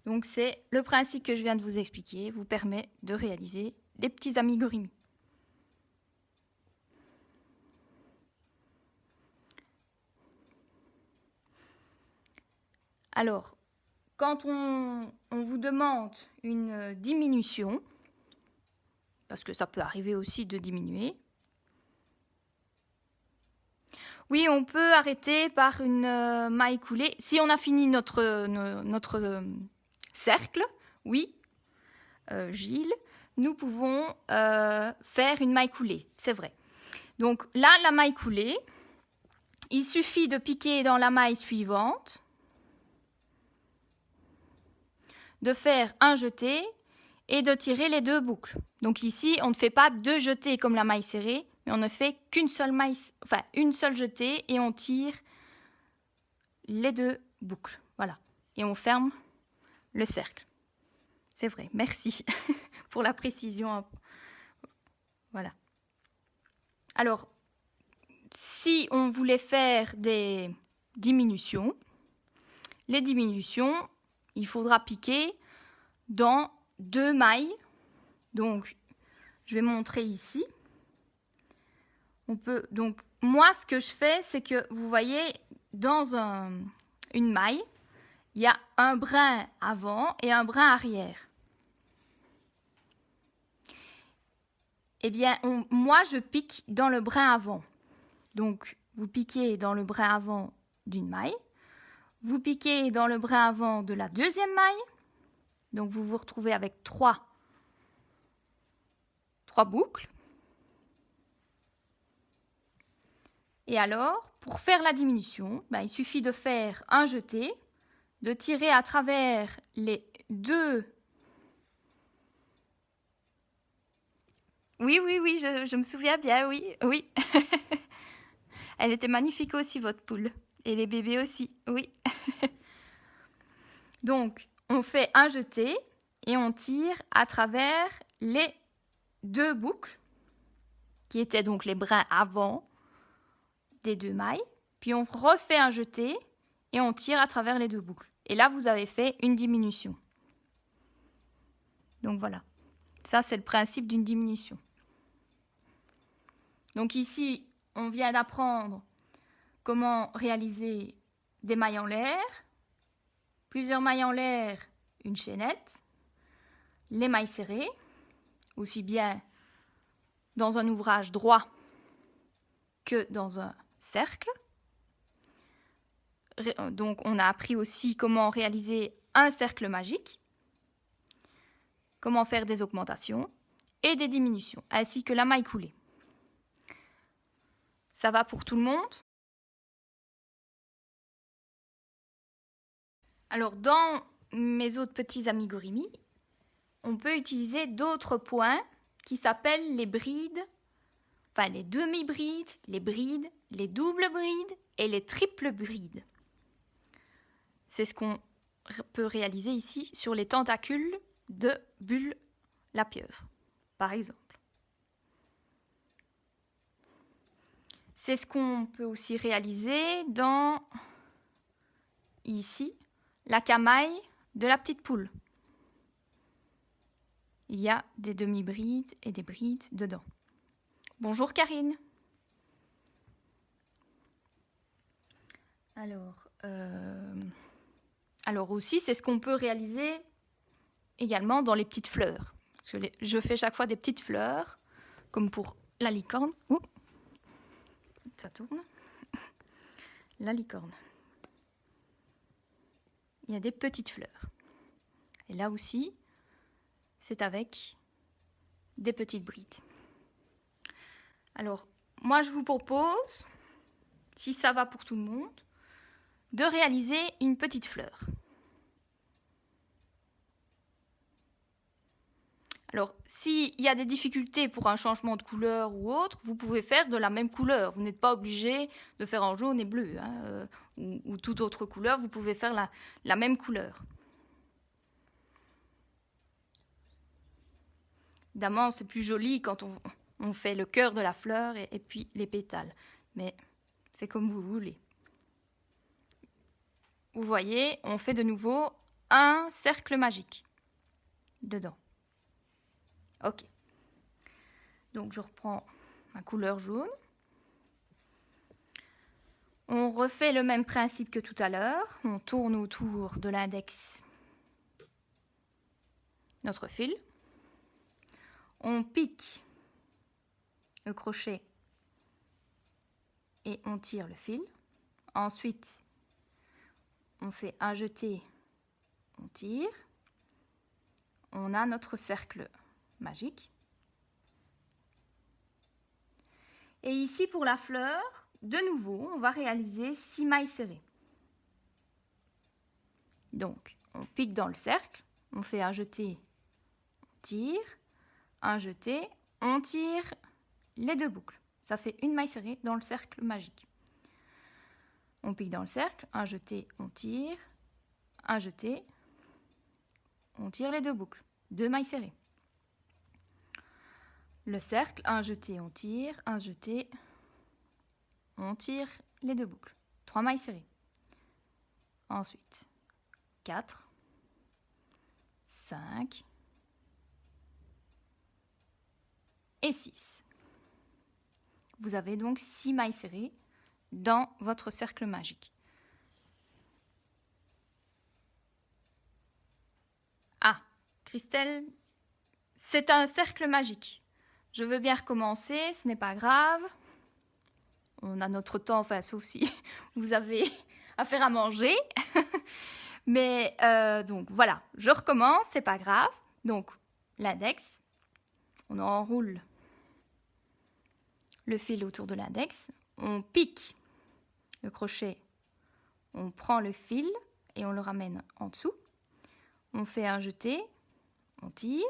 Donc c'est le principe que je viens de vous expliquer, vous permet de réaliser des petits amigurumi. Alors, quand on vous demande une diminution, parce que ça peut arriver aussi de diminuer, oui, on peut arrêter par une maille coulée. Si on a fini notre cercle, oui, Gilles, nous pouvons faire une maille coulée, c'est vrai. Donc là, la maille coulée, il suffit de piquer dans la maille suivante, de faire un jeté et de tirer les 2 boucles. Donc ici, on ne fait pas 2 jetés comme la maille serrée, mais on ne fait qu'une seule maille, enfin une seule jetée et on tire les 2 boucles. Voilà. Et on ferme le cercle. C'est vrai, merci pour la précision. Voilà. Alors, si on voulait faire des diminutions, les diminutions, il faudra piquer dans 2 mailles. Donc, je vais montrer ici. Donc, moi, ce que je fais, c'est que vous voyez, dans une maille, il y a un brin avant et un brin arrière. Eh bien, moi, je pique dans le brin avant. Donc, vous piquez dans le brin avant d'une maille. Vous piquez dans le brin avant de la deuxième maille. Donc, vous vous retrouvez avec trois boucles. Et alors, pour faire la diminution, il suffit de faire un jeté, de tirer à travers les deux. Oui, je me souviens bien, oui. Elle était magnifique aussi, votre poule. Et les bébés aussi, oui. Donc, on fait un jeté et on tire à travers les deux boucles, qui étaient donc les brins avant des deux mailles. Puis on refait un jeté et on tire à travers les deux boucles. Et là, vous avez fait une diminution. Donc voilà. Ça, c'est le principe d'une diminution. Donc ici, on vient d'apprendre comment réaliser des mailles en l'air, plusieurs mailles en l'air, une chaînette, les mailles serrées, aussi bien dans un ouvrage droit que dans un cercle. Donc on a appris aussi comment réaliser un cercle magique, comment faire des augmentations et des diminutions, ainsi que la maille coulée. Ça va pour tout le monde? Alors, dans mes autres petits amigurumi, on peut utiliser d'autres points qui s'appellent les brides, enfin les demi-brides, les brides, les doubles brides et les triples brides. C'est ce qu'on peut réaliser ici sur les tentacules de Bulle la pieuvre, par exemple. C'est ce qu'on peut aussi réaliser dans, ici, la camaille de la petite poule. Il y a des demi-brides et des brides dedans. Bonjour Karine. Alors aussi, c'est ce qu'on peut réaliser également dans les petites fleurs. Parce que je fais chaque fois des petites fleurs, comme pour la licorne. Ouh, ça tourne. La licorne. Il y a des petites fleurs. Et là aussi, c'est avec des petites brides. Alors, moi, je vous propose, si ça va pour tout le monde, de réaliser une petite fleur. Alors, s'il y a des difficultés pour un changement de couleur ou autre, vous pouvez faire de la même couleur. Vous n'êtes pas obligé de faire en jaune et bleu, ou toute autre couleur. Vous pouvez faire la même couleur. Évidemment, c'est plus joli quand on fait le cœur de la fleur et puis les pétales. Mais c'est comme vous voulez. Vous voyez, on fait de nouveau un cercle magique dedans. Ok. Donc je reprends ma couleur jaune. On refait le même principe que tout à l'heure. On tourne autour de l'index notre fil. On pique le crochet et on tire le fil. Ensuite, on fait un jeté, on tire. On a notre cercle magique. Et ici, pour la fleur, de nouveau, on va réaliser 6 mailles serrées. Donc, on pique dans le cercle, on fait un jeté, on tire, un jeté, on tire les deux boucles. Ça fait une maille serrée dans le cercle magique. On pique dans le cercle, un jeté, on tire, un jeté, on tire les deux boucles. 2 mailles serrées. Le cercle, un jeté, on tire, un jeté, on tire les deux boucles. 3 mailles serrées. Ensuite, 4, 5 et 6. Vous avez donc 6 mailles serrées dans votre cercle magique. Ah, Christelle, c'est un cercle magique. Je veux bien recommencer, ce n'est pas grave. On a notre temps, enfin, sauf si vous avez à faire à manger. Mais donc voilà, je recommence, c'est pas grave. Donc l'index, on enroule le fil autour de l'index, on pique le crochet, on prend le fil et on le ramène en dessous. On fait un jeté, on tire.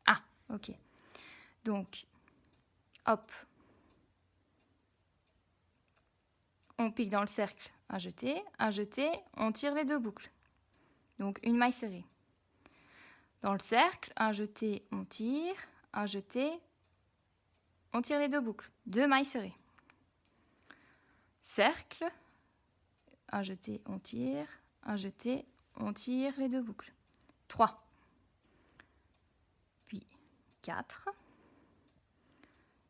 Ah, ok. Donc, hop. On pique dans le cercle, un jeté, on tire les 2 boucles. Donc une maille serrée. Dans le cercle, un jeté, on tire, un jeté, on tire les 2 boucles. 2 mailles serrées. Cercle, un jeté, on tire, un jeté, on tire les 2 boucles. 3. Puis 4,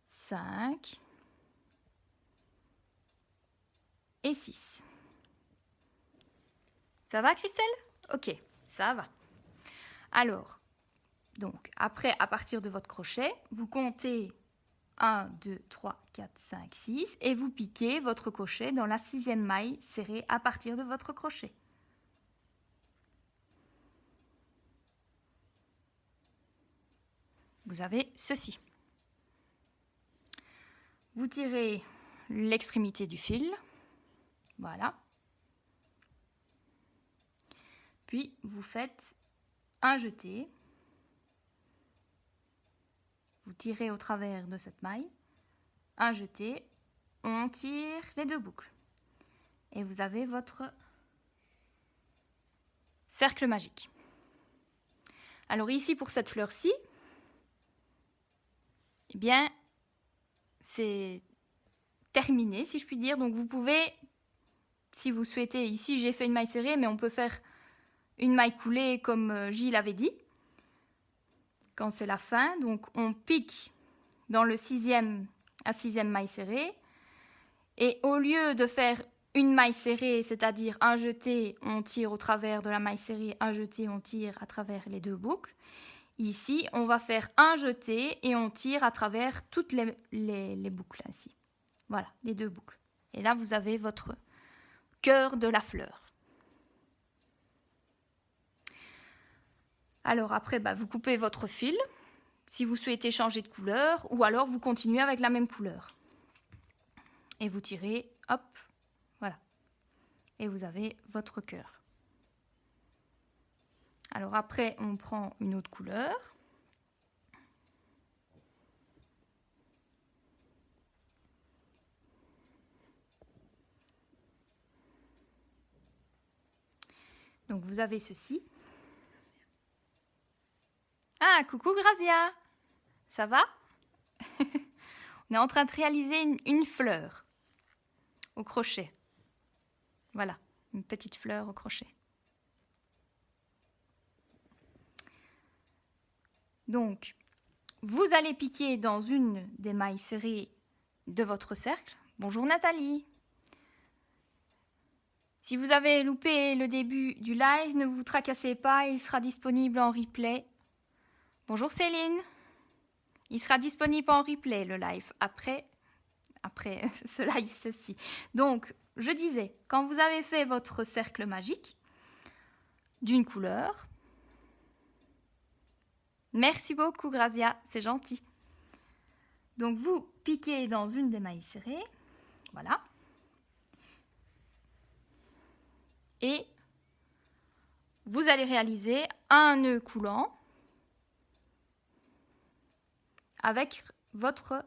5 et 6. Ça va, Christelle? Ok, ça va. Alors, donc, après, à partir de votre crochet, vous comptez 1, 2, 3, 4, 5, 6 et vous piquez votre crochet dans la 6e maille serrée à partir de votre crochet. Vous avez ceci. Vous tirez l'extrémité du fil, voilà. Puis vous faites un jeté. Vous tirez au travers de cette maille, un jeté, on tire les 2 boucles. Et vous avez votre cercle magique. Alors ici, pour cette fleur-ci, eh bien, c'est terminé, si je puis dire. Donc vous pouvez, si vous souhaitez, ici j'ai fait une maille serrée, mais on peut faire une maille coulée comme Gilles avait dit. Quand c'est la fin, donc on pique dans le 6e à 6e maille serrée. Et au lieu de faire une maille serrée, c'est-à-dire un jeté, on tire au travers de la maille serrée, un jeté, on tire à travers les 2 boucles. Ici, on va faire un jeté et on tire à travers toutes les boucles ainsi. Voilà, les 2 boucles. Et là, vous avez votre cœur de la fleur. Alors après, vous coupez votre fil si vous souhaitez changer de couleur ou alors vous continuez avec la même couleur. Et vous tirez, hop, voilà. Et vous avez votre cœur. Alors après, on prend une autre couleur. Donc vous avez ceci. Ah, coucou Grazia, ça va? On est en train de réaliser une fleur au crochet. Voilà, une petite fleur au crochet. Donc, vous allez piquer dans une des mailles serrées de votre cercle. Bonjour Nathalie. Si vous avez loupé le début du live, ne vous tracassez pas, il sera disponible en replay. Bonjour Céline. Il sera disponible en replay, le live, après ce live, ceci. Donc, je disais, quand vous avez fait votre cercle magique d'une couleur, merci beaucoup Grazia, c'est gentil. Donc, vous piquez dans une des mailles serrées, voilà. Et vous allez réaliser un nœud coulant avec votre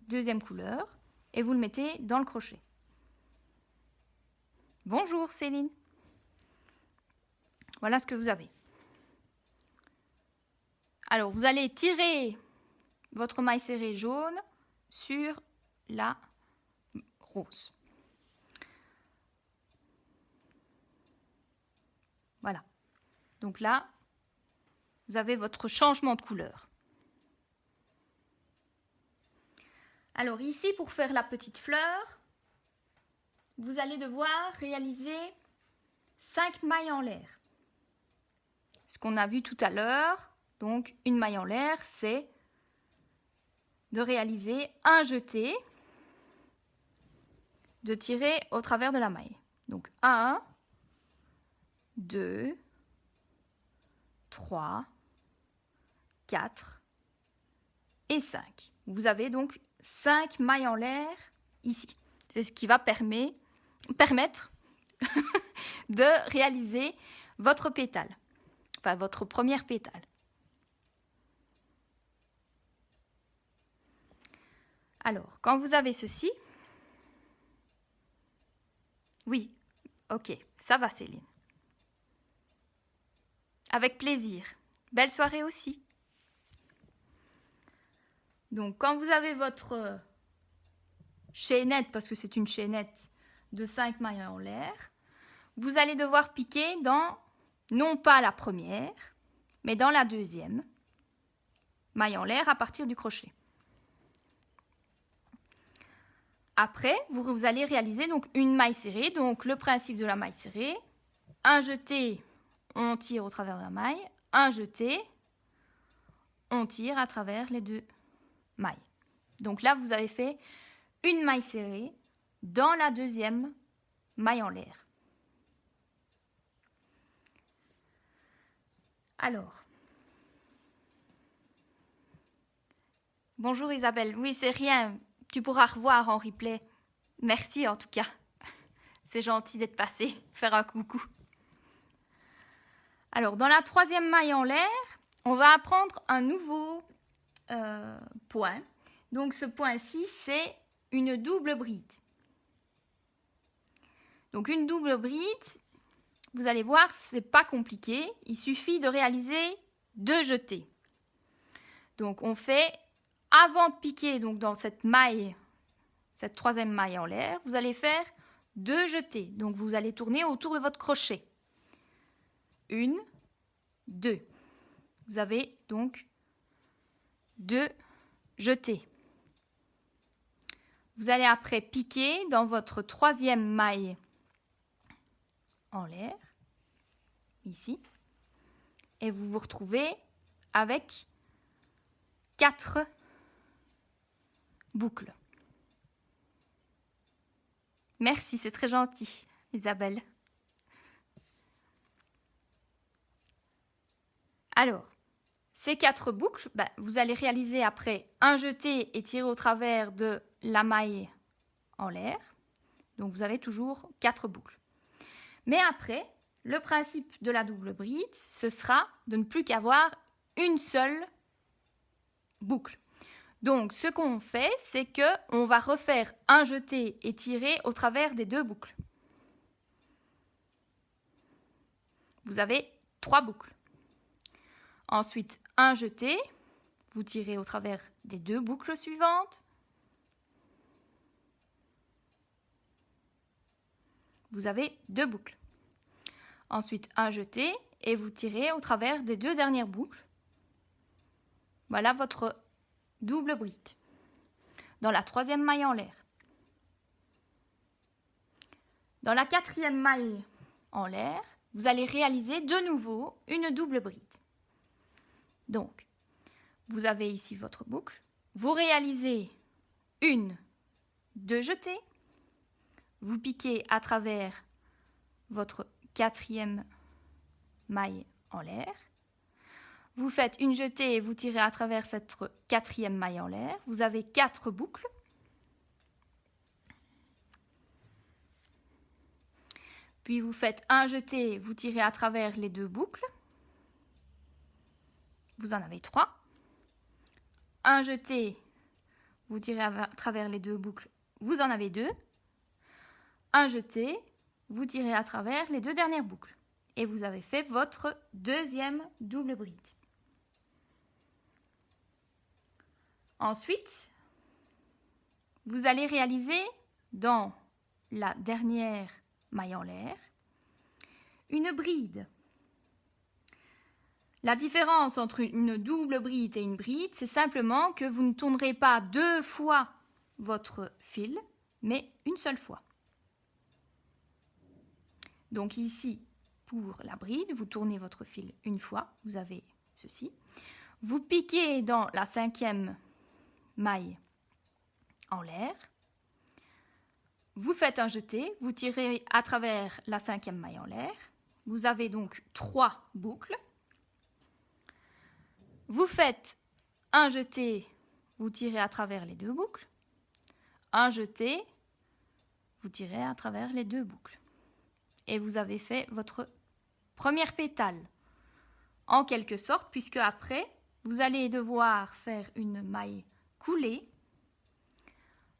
2e couleur et vous le mettez dans le crochet. Bonjour Céline. Voilà ce que vous avez. Alors, vous allez tirer votre maille serrée jaune sur la rose. Voilà. Donc là, vous avez votre changement de couleur. Alors ici, pour faire la petite fleur, vous allez devoir réaliser 5 mailles en l'air. Ce qu'on a vu tout à l'heure, donc une maille en l'air, c'est de réaliser un jeté, de tirer au travers de la maille. Donc 1, 2, 3, 4 et 5. Vous avez donc 5 mailles en l'air ici. C'est ce qui va permettre de réaliser votre pétale, enfin votre première pétale. Alors, quand vous avez ceci, oui, ok, ça va Céline. Avec plaisir. Belle soirée aussi. Donc, quand vous avez votre chaînette, parce que c'est une chaînette de 5 mailles en l'air, vous allez devoir piquer dans, non pas la première, mais dans la deuxième maille en l'air à partir du crochet. Après, vous allez réaliser donc une maille serrée. Donc, le principe de la maille serrée, un jeté, on tire au travers de la maille, un jeté, on tire à travers les 2 mailles. Donc là, vous avez fait une maille serrée dans la deuxième maille en l'air. Alors, bonjour Isabelle. Oui, c'est rien. Tu pourras revoir en replay. Merci en tout cas. C'est gentil d'être passé, faire un coucou. Alors, dans la troisième maille en l'air, on va apprendre un nouveau point. Donc, ce point-ci, c'est une double bride. Donc, une double bride, vous allez voir, c'est pas compliqué. Il suffit de réaliser 2 jetés. Donc, on fait, avant de piquer donc dans cette maille, cette troisième maille en l'air, vous allez faire 2 jetés. Donc, vous allez tourner autour de votre crochet. 1, 2. Vous avez donc 2 jetés. Vous allez après piquer dans votre troisième maille en l'air, ici, et vous vous retrouvez avec 4 boucles. Merci, c'est très gentil, Isabelle. Alors, ces 4 boucles, vous allez réaliser après un jeté et tirer au travers de la maille en l'air. Donc, vous avez toujours 4 boucles. Mais après, le principe de la double bride, ce sera de ne plus qu'avoir une seule boucle. Donc, ce qu'on fait, c'est qu'on va refaire un jeté et tirer au travers des 2 boucles. Vous avez 3 boucles. Ensuite, un jeté, vous tirez au travers des 2 boucles suivantes. Vous avez 2 boucles. Ensuite, un jeté et vous tirez au travers des 2 dernières boucles. Voilà votre double bride dans la troisième maille en l'air. Dans la quatrième maille en l'air, vous allez réaliser de nouveau une double bride. Donc, vous avez ici votre boucle. Vous réalisez 1, 2 jetés. Vous piquez à travers votre quatrième maille en l'air. Vous faites une jetée et vous tirez à travers cette quatrième maille en l'air. Vous avez 4 boucles. Puis vous faites un jeté, vous tirez à travers les 2 boucles. Vous en avez 3. Un jeté, vous tirez à travers les 2 boucles. Vous en avez 2. Un jeté, vous tirez à travers les 2 dernières boucles. Et vous avez fait votre deuxième double bride. Ensuite, vous allez réaliser dans la dernière maille en l'air une bride. La différence entre une double bride et une bride, c'est simplement que vous ne tournerez pas 2 fois votre fil, mais une seule fois. Donc ici, pour la bride, vous tournez votre fil une fois, vous avez ceci. Vous piquez dans la 5e maille en l'air. Vous faites un jeté, vous tirez à travers la 5e maille en l'air. Vous avez donc 3 boucles. Vous faites un jeté, vous tirez à travers les 2 boucles. Un jeté, vous tirez à travers les 2 boucles. Et vous avez fait votre première pétale. En quelque sorte, puisque après, vous allez devoir faire une maille coulée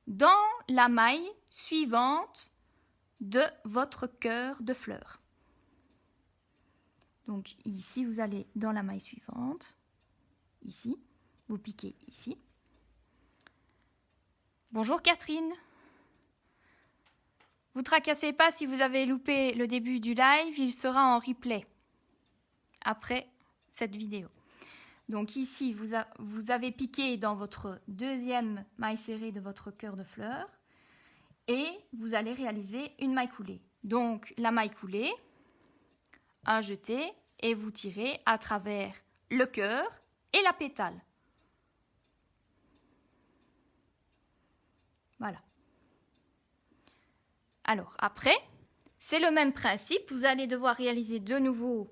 dans la maille suivante de votre cœur de fleur. Donc ici, vous allez dans la maille suivante, ici, vous piquez ici. Bonjour Catherine. Vous tracassez pas si vous avez loupé le début du live, il sera en replay après cette vidéo. Donc ici, vous avez piqué dans votre 2e maille serrée de votre cœur de fleur et vous allez réaliser une maille coulée. Donc la maille coulée, un jeté et vous tirez à travers le cœur et la pétale. Voilà. Alors après, c'est le même principe, vous allez devoir réaliser de nouveau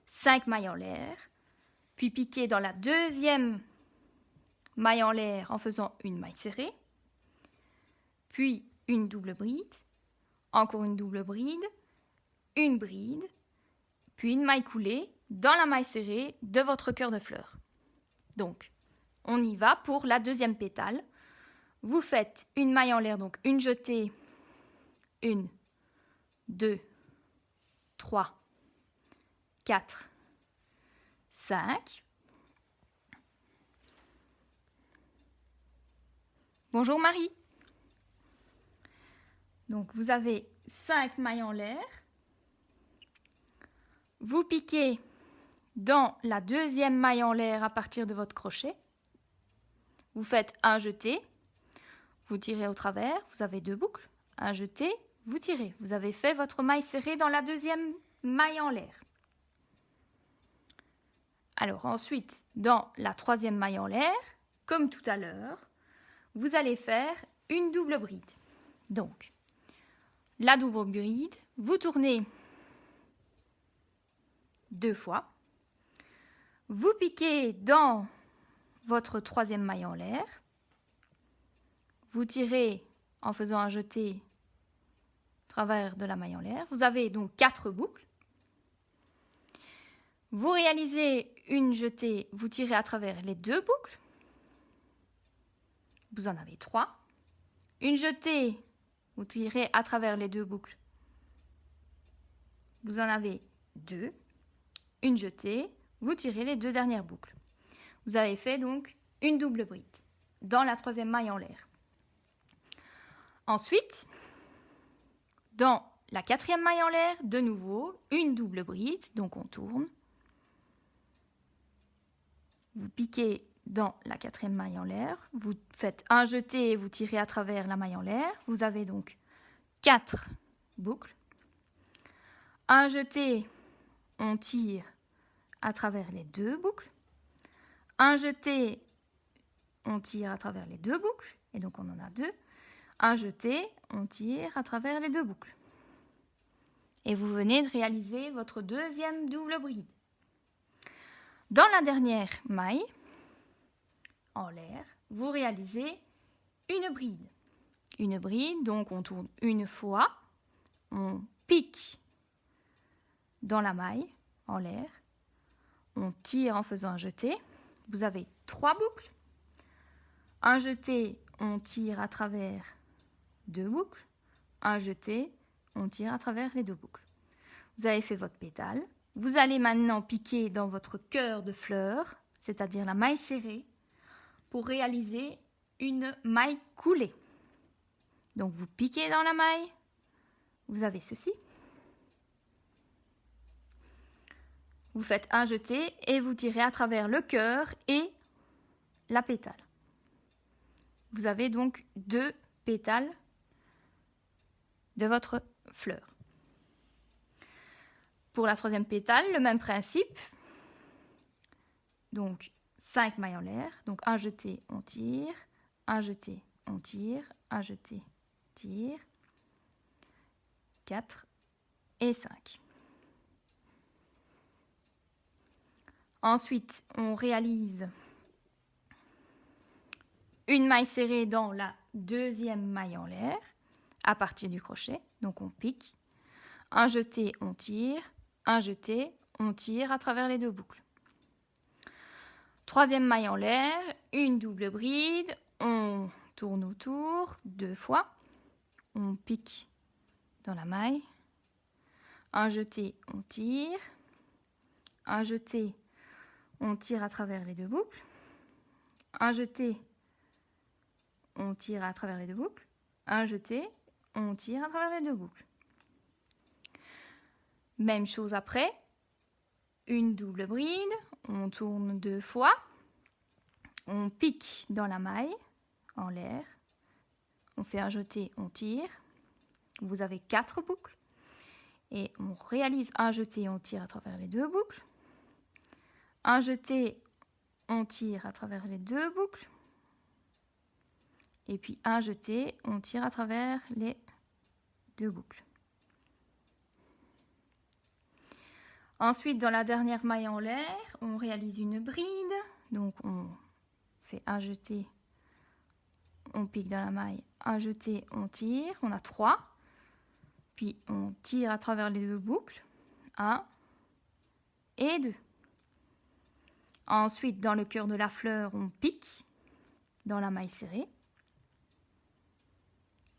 5 mailles en l'air, puis piquer dans la 2e maille en l'air en faisant une maille serrée, puis une double bride, encore une double bride, une bride, puis une maille coulée dans la maille serrée de votre cœur de fleur. Donc, on y va pour la 2e pétale. Vous faites une maille en l'air, donc une jetée, 1, 2, 3, 4, 5. Bonjour Marie. Donc vous avez 5 mailles en l'air. Vous piquez dans la 2e maille en l'air à partir de votre crochet. Vous faites un jeté. Vous tirez au travers. Vous avez 2 boucles. Un jeté, vous tirez. Vous avez fait votre maille serrée dans la 2e maille en l'air. Alors ensuite, dans la 3e maille en l'air, comme tout à l'heure, vous allez faire une double bride. Donc, la double bride, vous tournez 2 fois. Vous piquez dans votre 3e maille en l'air. Vous tirez en faisant un jeté à travers de la maille en l'air. Vous avez donc 4 boucles. Vous réalisez une jetée, vous tirez à travers les 2 boucles. Vous en avez 3. Une jetée, vous tirez à travers les 2 boucles. Vous en avez 2. Une jetée, vous tirez les 2 dernières boucles. Vous avez fait donc une double bride dans la 3e maille en l'air. Ensuite, dans la 4e maille en l'air, de nouveau, une double bride, donc on tourne. Vous piquez dans la 4e maille en l'air, vous faites un jeté et vous tirez à travers la maille en l'air. Vous avez donc 4 boucles. Un jeté, on tire à travers les 2 boucles. Un jeté, on tire à travers les 2 boucles, et donc on en a 2. Un jeté, on tire à travers les 2 boucles. Et vous venez de réaliser votre 2e double bride. Dans la dernière maille, en l'air, vous réalisez une bride. Une bride, donc on tourne une fois, on pique dans la maille, en l'air, on tire en faisant un jeté. Vous avez 3 boucles. Un jeté, on tire à travers 2 boucles. Un jeté, on tire à travers les 2 boucles. Vous avez fait votre pétale. Vous allez maintenant piquer dans votre cœur de fleur, c'est-à-dire la maille serrée, pour réaliser une maille coulée. Donc vous piquez dans la maille, vous avez ceci. Vous faites un jeté et vous tirez à travers le cœur et la pétale. Vous avez donc 2 pétales de votre fleur. Pour la 3e pétale, le même principe. Donc 5 mailles en l'air. Donc un jeté, on tire, un jeté, on tire, un jeté, tire, 4 et 5. Ensuite, on réalise une maille serrée dans la 2e maille en l'air à partir du crochet. Donc on pique. Un jeté, on tire. Un jeté, on tire à travers les 2 boucles. 3e maille en l'air, une double bride. On tourne autour 2 fois. On pique dans la maille. Un jeté, on tire. Un jeté, on tire à travers les 2 boucles. Un jeté, on tire à travers les 2 boucles. Un jeté, on tire à travers les 2 boucles. Même chose après. Une double bride. On tourne 2 fois. On pique dans la maille en l'air. On fait un jeté, on tire. Vous avez 4 boucles. Et on réalise un jeté, on tire à travers les 2 boucles. Un jeté, on tire à travers les 2 boucles. Et puis un jeté, on tire à travers les 2 boucles. Ensuite, dans la dernière maille en l'air, on réalise une bride. Donc on fait un jeté, on pique dans la maille, un jeté, on tire. On a 3. Puis on tire à travers les 2 boucles. 1 et 2. Ensuite, dans le cœur de la fleur, on pique dans la maille serrée.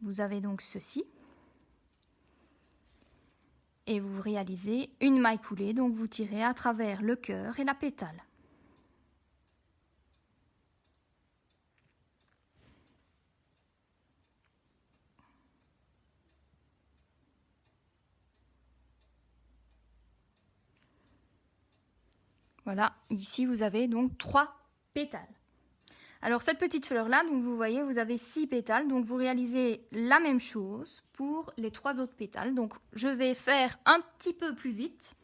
Vous avez donc ceci. Et vous réalisez une maille coulée, donc vous tirez à travers le cœur et la pétale. Voilà, ici vous avez donc 3 pétales. Alors cette petite fleur-là, donc vous voyez, vous avez 6 pétales, donc vous réalisez la même chose pour les 3 autres pétales. Donc je vais faire un petit peu plus vite,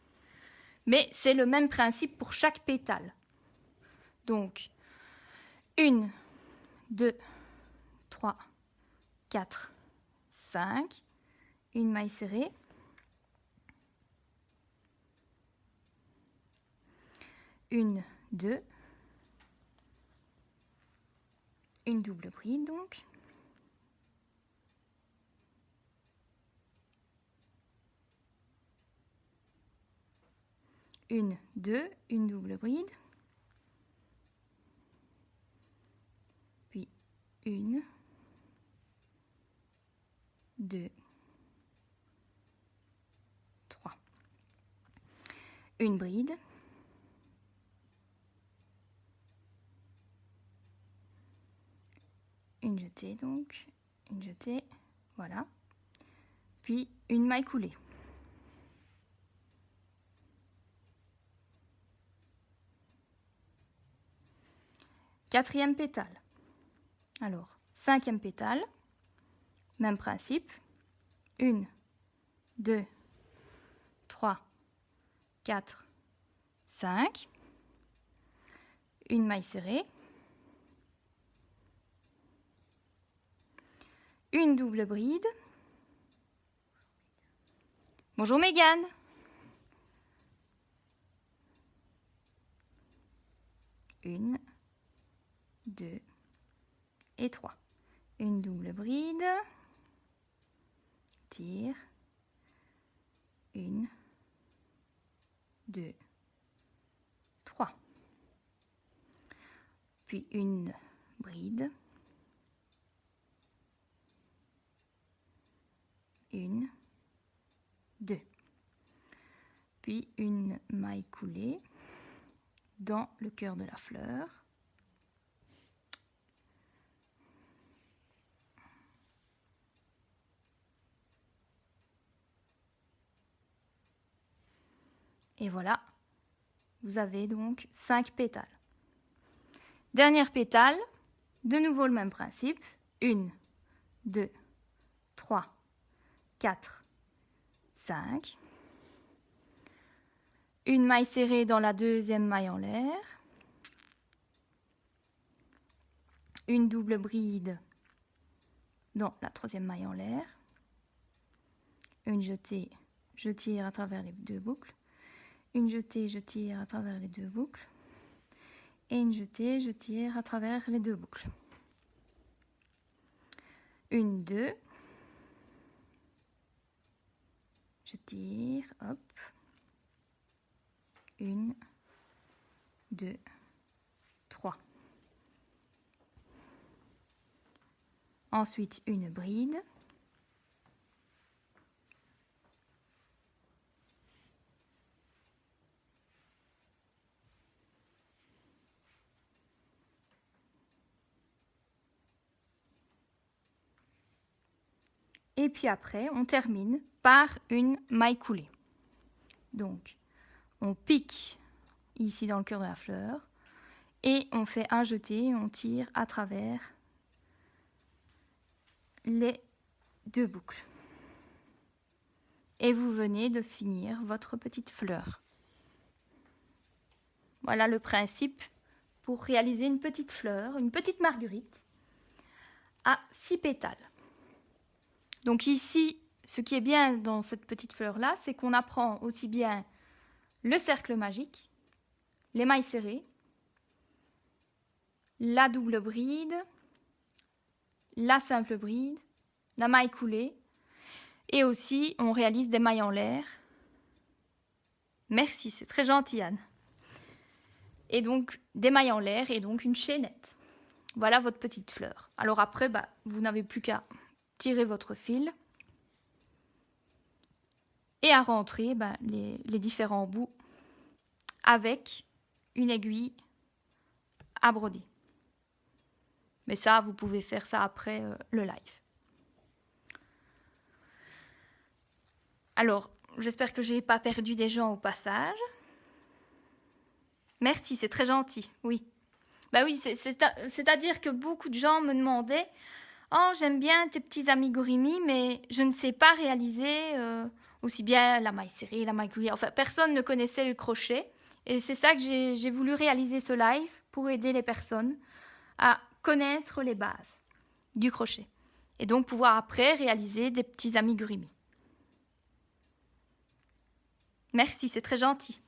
mais c'est le même principe pour chaque pétale. Donc 1, 2, 3, 4, 5, une maille serrée. Une, 2, une double bride donc. Une, 2, une double bride. Puis une, 2, 3. Une bride. Une jetée donc, une jetée, voilà. Puis une maille coulée. Quatrième pétale. Alors, 5e pétale, même principe. 1, 2, 3, 4, 5. Une maille serrée. Une double bride. Bonjour Mégane. Une, 2 et 3. Une double bride. Tire. 1, 2, 3. Puis une bride. 1, 2. Puis une maille coulée dans le cœur de la fleur. Et voilà, vous avez donc 5 pétales. Dernière pétale, de nouveau le même principe. 1, 2, 3, 4, 5. Une maille serrée dans la deuxième maille en l'air. Une double bride dans la troisième maille en l'air. Une jetée, je tire à travers les 2 boucles. Une jetée, je tire à travers les 2 boucles. Et une jetée, je tire à travers les 2 boucles. Une, 2. Je tire, hop. 1, 2, 3. Ensuite, une bride. Et puis après, on termine par une maille coulée. Donc, on pique ici dans le cœur de la fleur et on fait un jeté, on tire à travers les 2 boucles. Et vous venez de finir votre petite fleur. Voilà le principe pour réaliser une petite fleur, une petite marguerite à 6 pétales. Donc ici, ce qui est bien dans cette petite fleur-là, c'est qu'on apprend aussi bien le cercle magique, les mailles serrées, la double bride, la simple bride, la maille coulée, et aussi on réalise des mailles en l'air. Merci, c'est très gentil Anne. Et donc des mailles en l'air et donc une chaînette. Voilà votre petite fleur. Alors après, vous n'avez plus qu'à tirer votre fil et à rentrer les différents bouts avec une aiguille à broder. Mais ça, vous pouvez faire ça après le live. Alors, j'espère que je n'ai pas perdu des gens au passage. Merci, c'est très gentil, oui. Oui, c'est-à-dire que beaucoup de gens me demandaient « Oh, j'aime bien tes petits amigurumi, mais je ne sais pas réaliser aussi bien la maille serrée, la maille coulée. » Enfin, personne ne connaissait le crochet. Et c'est ça que j'ai voulu réaliser ce live pour aider les personnes à connaître les bases du crochet. Et donc pouvoir après réaliser des petits amigurumi. Merci, c'est très gentil.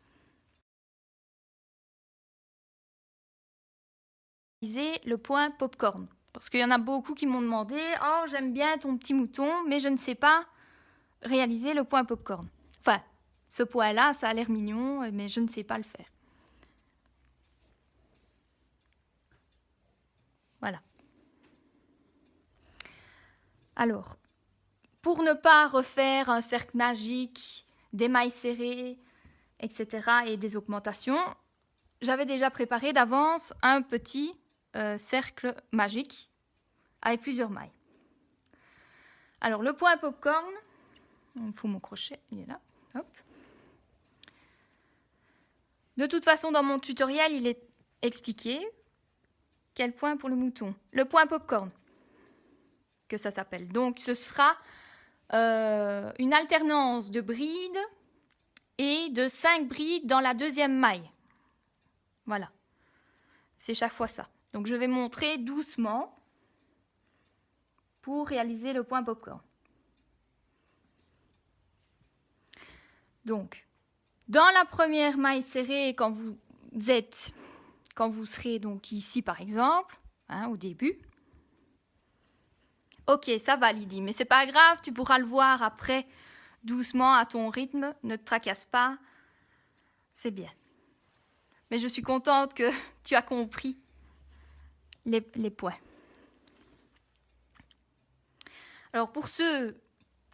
Le point popcorn. Parce qu'il y en a beaucoup qui m'ont demandé « Oh, j'aime bien ton petit mouton, mais je ne sais pas réaliser le point popcorn. » Enfin, ce point-là, ça a l'air mignon, mais je ne sais pas le faire. Voilà. Alors, pour ne pas refaire un cercle magique, des mailles serrées, etc. et des augmentations, j'avais déjà préparé d'avance un petit cercle magique avec plusieurs mailles. Alors, le point popcorn, il me faut mon crochet, il est là. Hop. De toute façon, dans mon tutoriel, il est expliqué quel point pour le mouton. Le point popcorn, que ça s'appelle. Donc, ce sera une alternance de brides et de 5 brides dans la deuxième maille. Voilà. C'est chaque fois ça. Donc, je vais montrer doucement pour réaliser le point popcorn. Donc, dans la première maille serrée, quand vous serez donc ici par exemple, au début. Ok, ça va Lydie, mais c'est pas grave, tu pourras le voir après, doucement, à ton rythme, ne te tracasse pas, c'est bien. Mais je suis contente que tu as compris les points. Alors pour ceux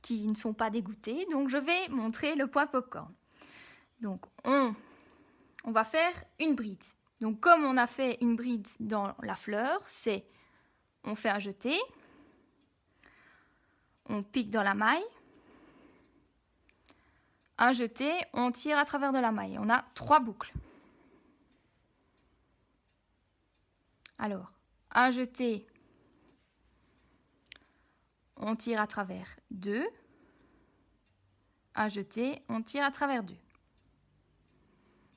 qui ne sont pas dégoûtés, donc je vais montrer le point popcorn. Donc on va faire une bride. Donc comme on a fait une bride dans la fleur, c'est on fait un jeté, on pique dans la maille, un jeté, on tire à travers de la maille. On a 3 boucles. Alors, un jeté, on tire à travers 2. Un jeté, on tire à travers 2.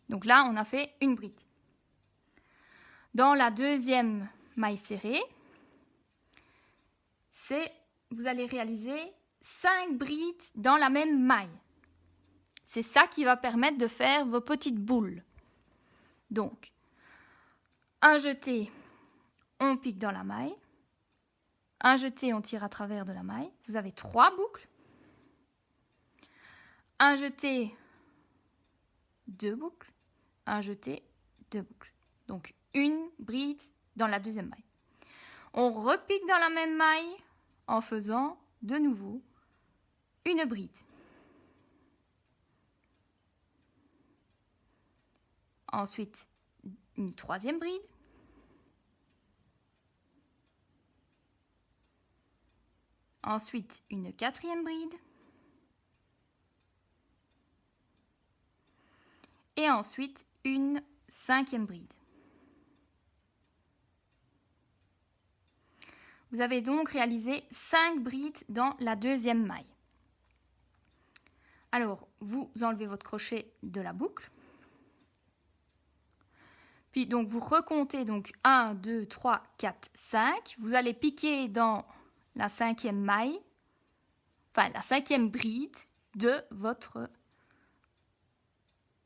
Donc là, on a fait une bride. Dans la deuxième maille serrée, vous allez réaliser 5 brides dans la même maille. C'est ça qui va permettre de faire vos petites boules. Donc, un jeté, on pique dans la maille. Un jeté, on tire à travers de la maille. Vous avez 3 boucles. Un jeté, 2 boucles. Un jeté, 2 boucles. Donc, une bride dans la deuxième maille. On repique dans la même maille en faisant de nouveau une bride. Ensuite, une troisième bride. Ensuite, une quatrième bride. Et ensuite, une cinquième bride. Vous avez donc réalisé 5 brides dans la deuxième maille. Alors, vous enlevez votre crochet de la boucle. Puis, donc, vous recomptez donc 1, 2, 3, 4, 5. Vous allez piquer dans la cinquième maille, enfin la cinquième bride de votre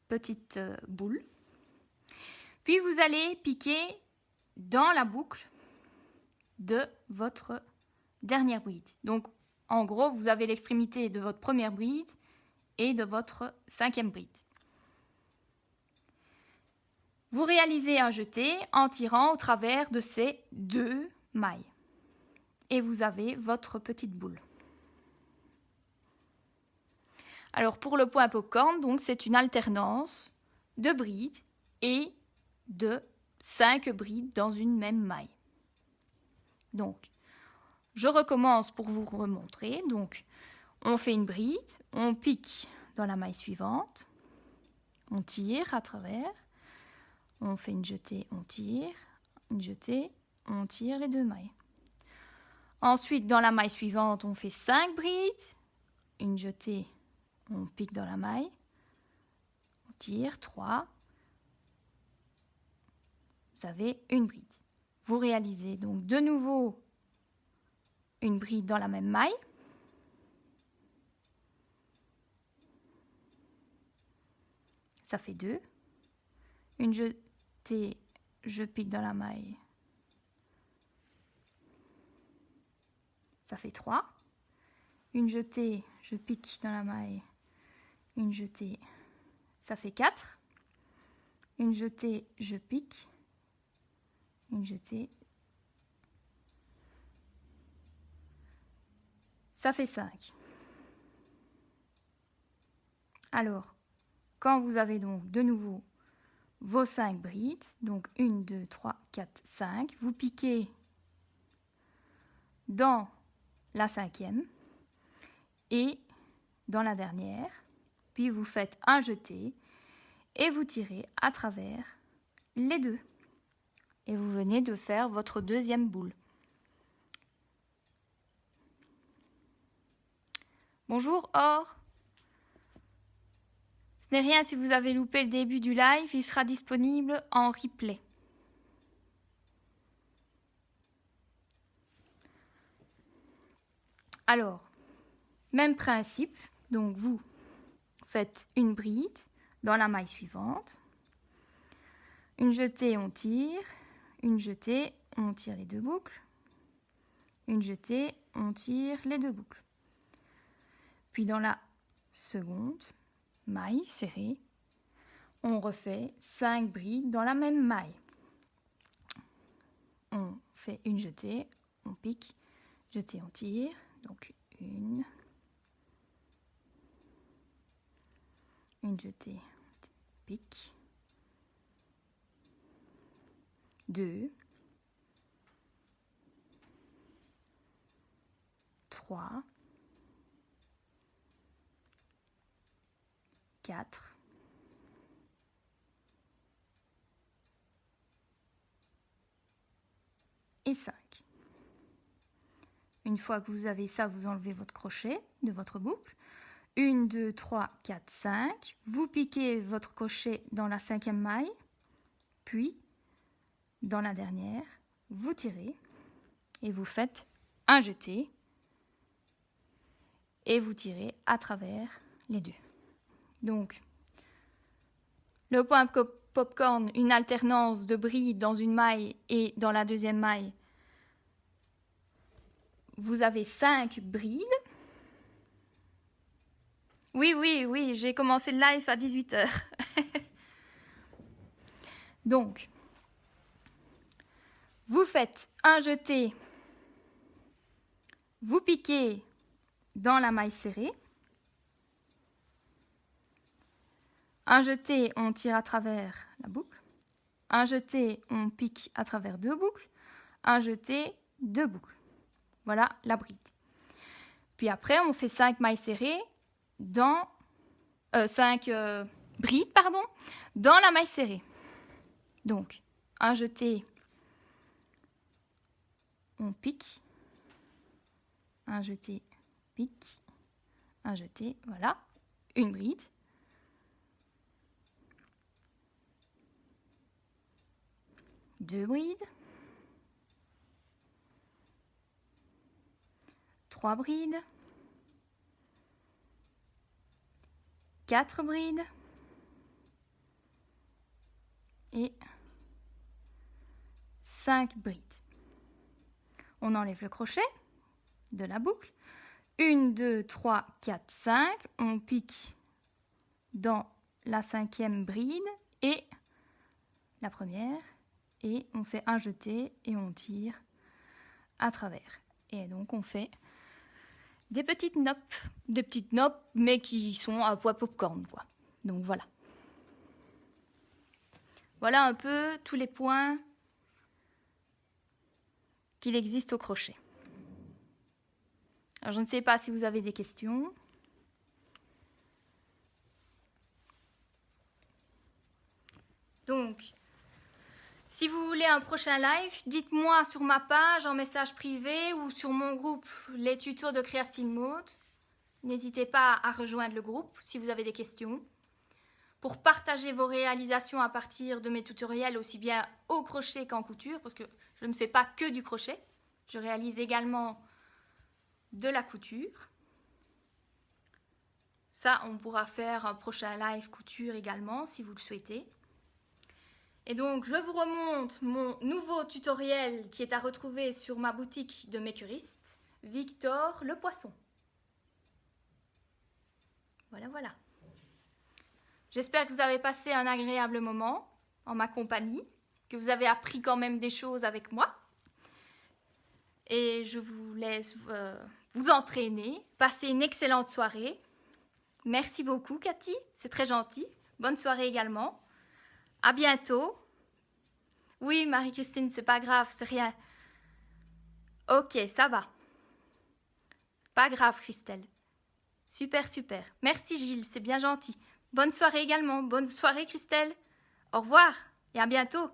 petite boule. Puis, vous allez piquer dans la boucle de votre dernière bride. Donc, en gros, vous avez l'extrémité de votre première bride et de votre cinquième bride. Vous réalisez un jeté en tirant au travers de ces 2 mailles. Et vous avez votre petite boule. Alors, pour le point popcorn, donc c'est une alternance de brides et de 5 brides dans une même maille. Donc, je recommence pour vous remontrer. Donc, on fait une bride, on pique dans la maille suivante, on tire à travers, on fait une jetée, on tire, une jetée, on tire les 2 mailles. Ensuite, dans la maille suivante, on fait 5 brides, une jetée, on pique dans la maille, on tire, 3, vous avez une bride. Vous réalisez donc de nouveau une bride dans la même maille. Ça fait 2. Une jetée, je pique dans la maille. Ça fait 3. Une jetée, je pique dans la maille. Une jetée, ça fait 4. Une jetée, je pique. Une jetée, ça fait 5. Alors, quand vous avez donc de nouveau vos 5 brides, donc 1, 2, 3, 4, 5, vous piquez dans la cinquième et dans la dernière, puis vous faites un jeté et vous tirez à travers les 2. Et vous venez de faire votre deuxième boule. Bonjour Or. Ce n'est rien si vous avez loupé le début du live, il sera disponible en replay. Alors, même principe, donc vous faites une bride dans la maille suivante. Une jetée, on tire. Une jetée, on tire les 2 boucles. Une jetée, on tire les 2 boucles. Puis dans la seconde maille serrée, on refait 5 brides dans la même maille. On fait une jetée, on pique, jetée, on tire. Donc une jetée, on pique. 2, 3, 4, 5, et 5. Une fois que vous avez ça, vous enlevez votre crochet de votre boucle. 1, 2, 3, 4, 5. Vous piquez votre crochet dans la 5e maille, puis dans la dernière, vous tirez et vous faites un jeté et vous tirez à travers les deux. Donc, le point popcorn, une alternance de brides dans une maille et dans la deuxième maille, vous avez 5 brides. Oui, j'ai commencé le live à 18h. Donc, vous faites un jeté, vous piquez dans la maille serrée. Un jeté, on tire à travers la boucle. Un jeté, on pique à travers 2 boucles. Un jeté, 2 boucles. Voilà la bride. Puis après, on fait 5 mailles serrées dans 5 brides, dans la maille serrée. Donc, un jeté, on pique. Un jeté, pique. Un jeté, voilà, une bride. Deux brides. 3 brides. 4 brides. Et 5 brides. On enlève le crochet de la boucle. 1, 2, 3, 4, 5. On pique dans la 5e bride et la première. Et on fait un jeté et on tire à travers. Et donc on fait des petites noppes, mais qui sont à poids popcorn, quoi. Donc voilà. Voilà un peu tous les points qu'il existe au crochet. Alors je ne sais pas si vous avez des questions. Donc, si vous voulez un prochain live, dites-moi sur ma page en message privé ou sur mon groupe Les Tutos de Creastyle Mode. N'hésitez pas à rejoindre le groupe si vous avez des questions. Pour partager vos réalisations à partir de mes tutoriels, aussi bien au crochet qu'en couture, parce que je ne fais pas que du crochet. Je réalise également de la couture. Ça, on pourra faire un prochain live couture également, si vous le souhaitez. Et donc, je vous remonte mon nouveau tutoriel qui est à retrouver sur ma boutique de make-euristes, Victor le Poisson. Voilà. J'espère que vous avez passé un agréable moment en ma compagnie, que vous avez appris quand même des choses avec moi. Et je vous laisse vous entraîner. Passez une excellente soirée. Merci beaucoup, Cathy. C'est très gentil. Bonne soirée également. À bientôt. Oui, Marie-Christine, c'est pas grave, c'est rien. Ok, ça va. Pas grave, Christelle. Super. Merci, Gilles, c'est bien gentil. Bonne soirée également. Bonne soirée, Christelle. Au revoir et à bientôt.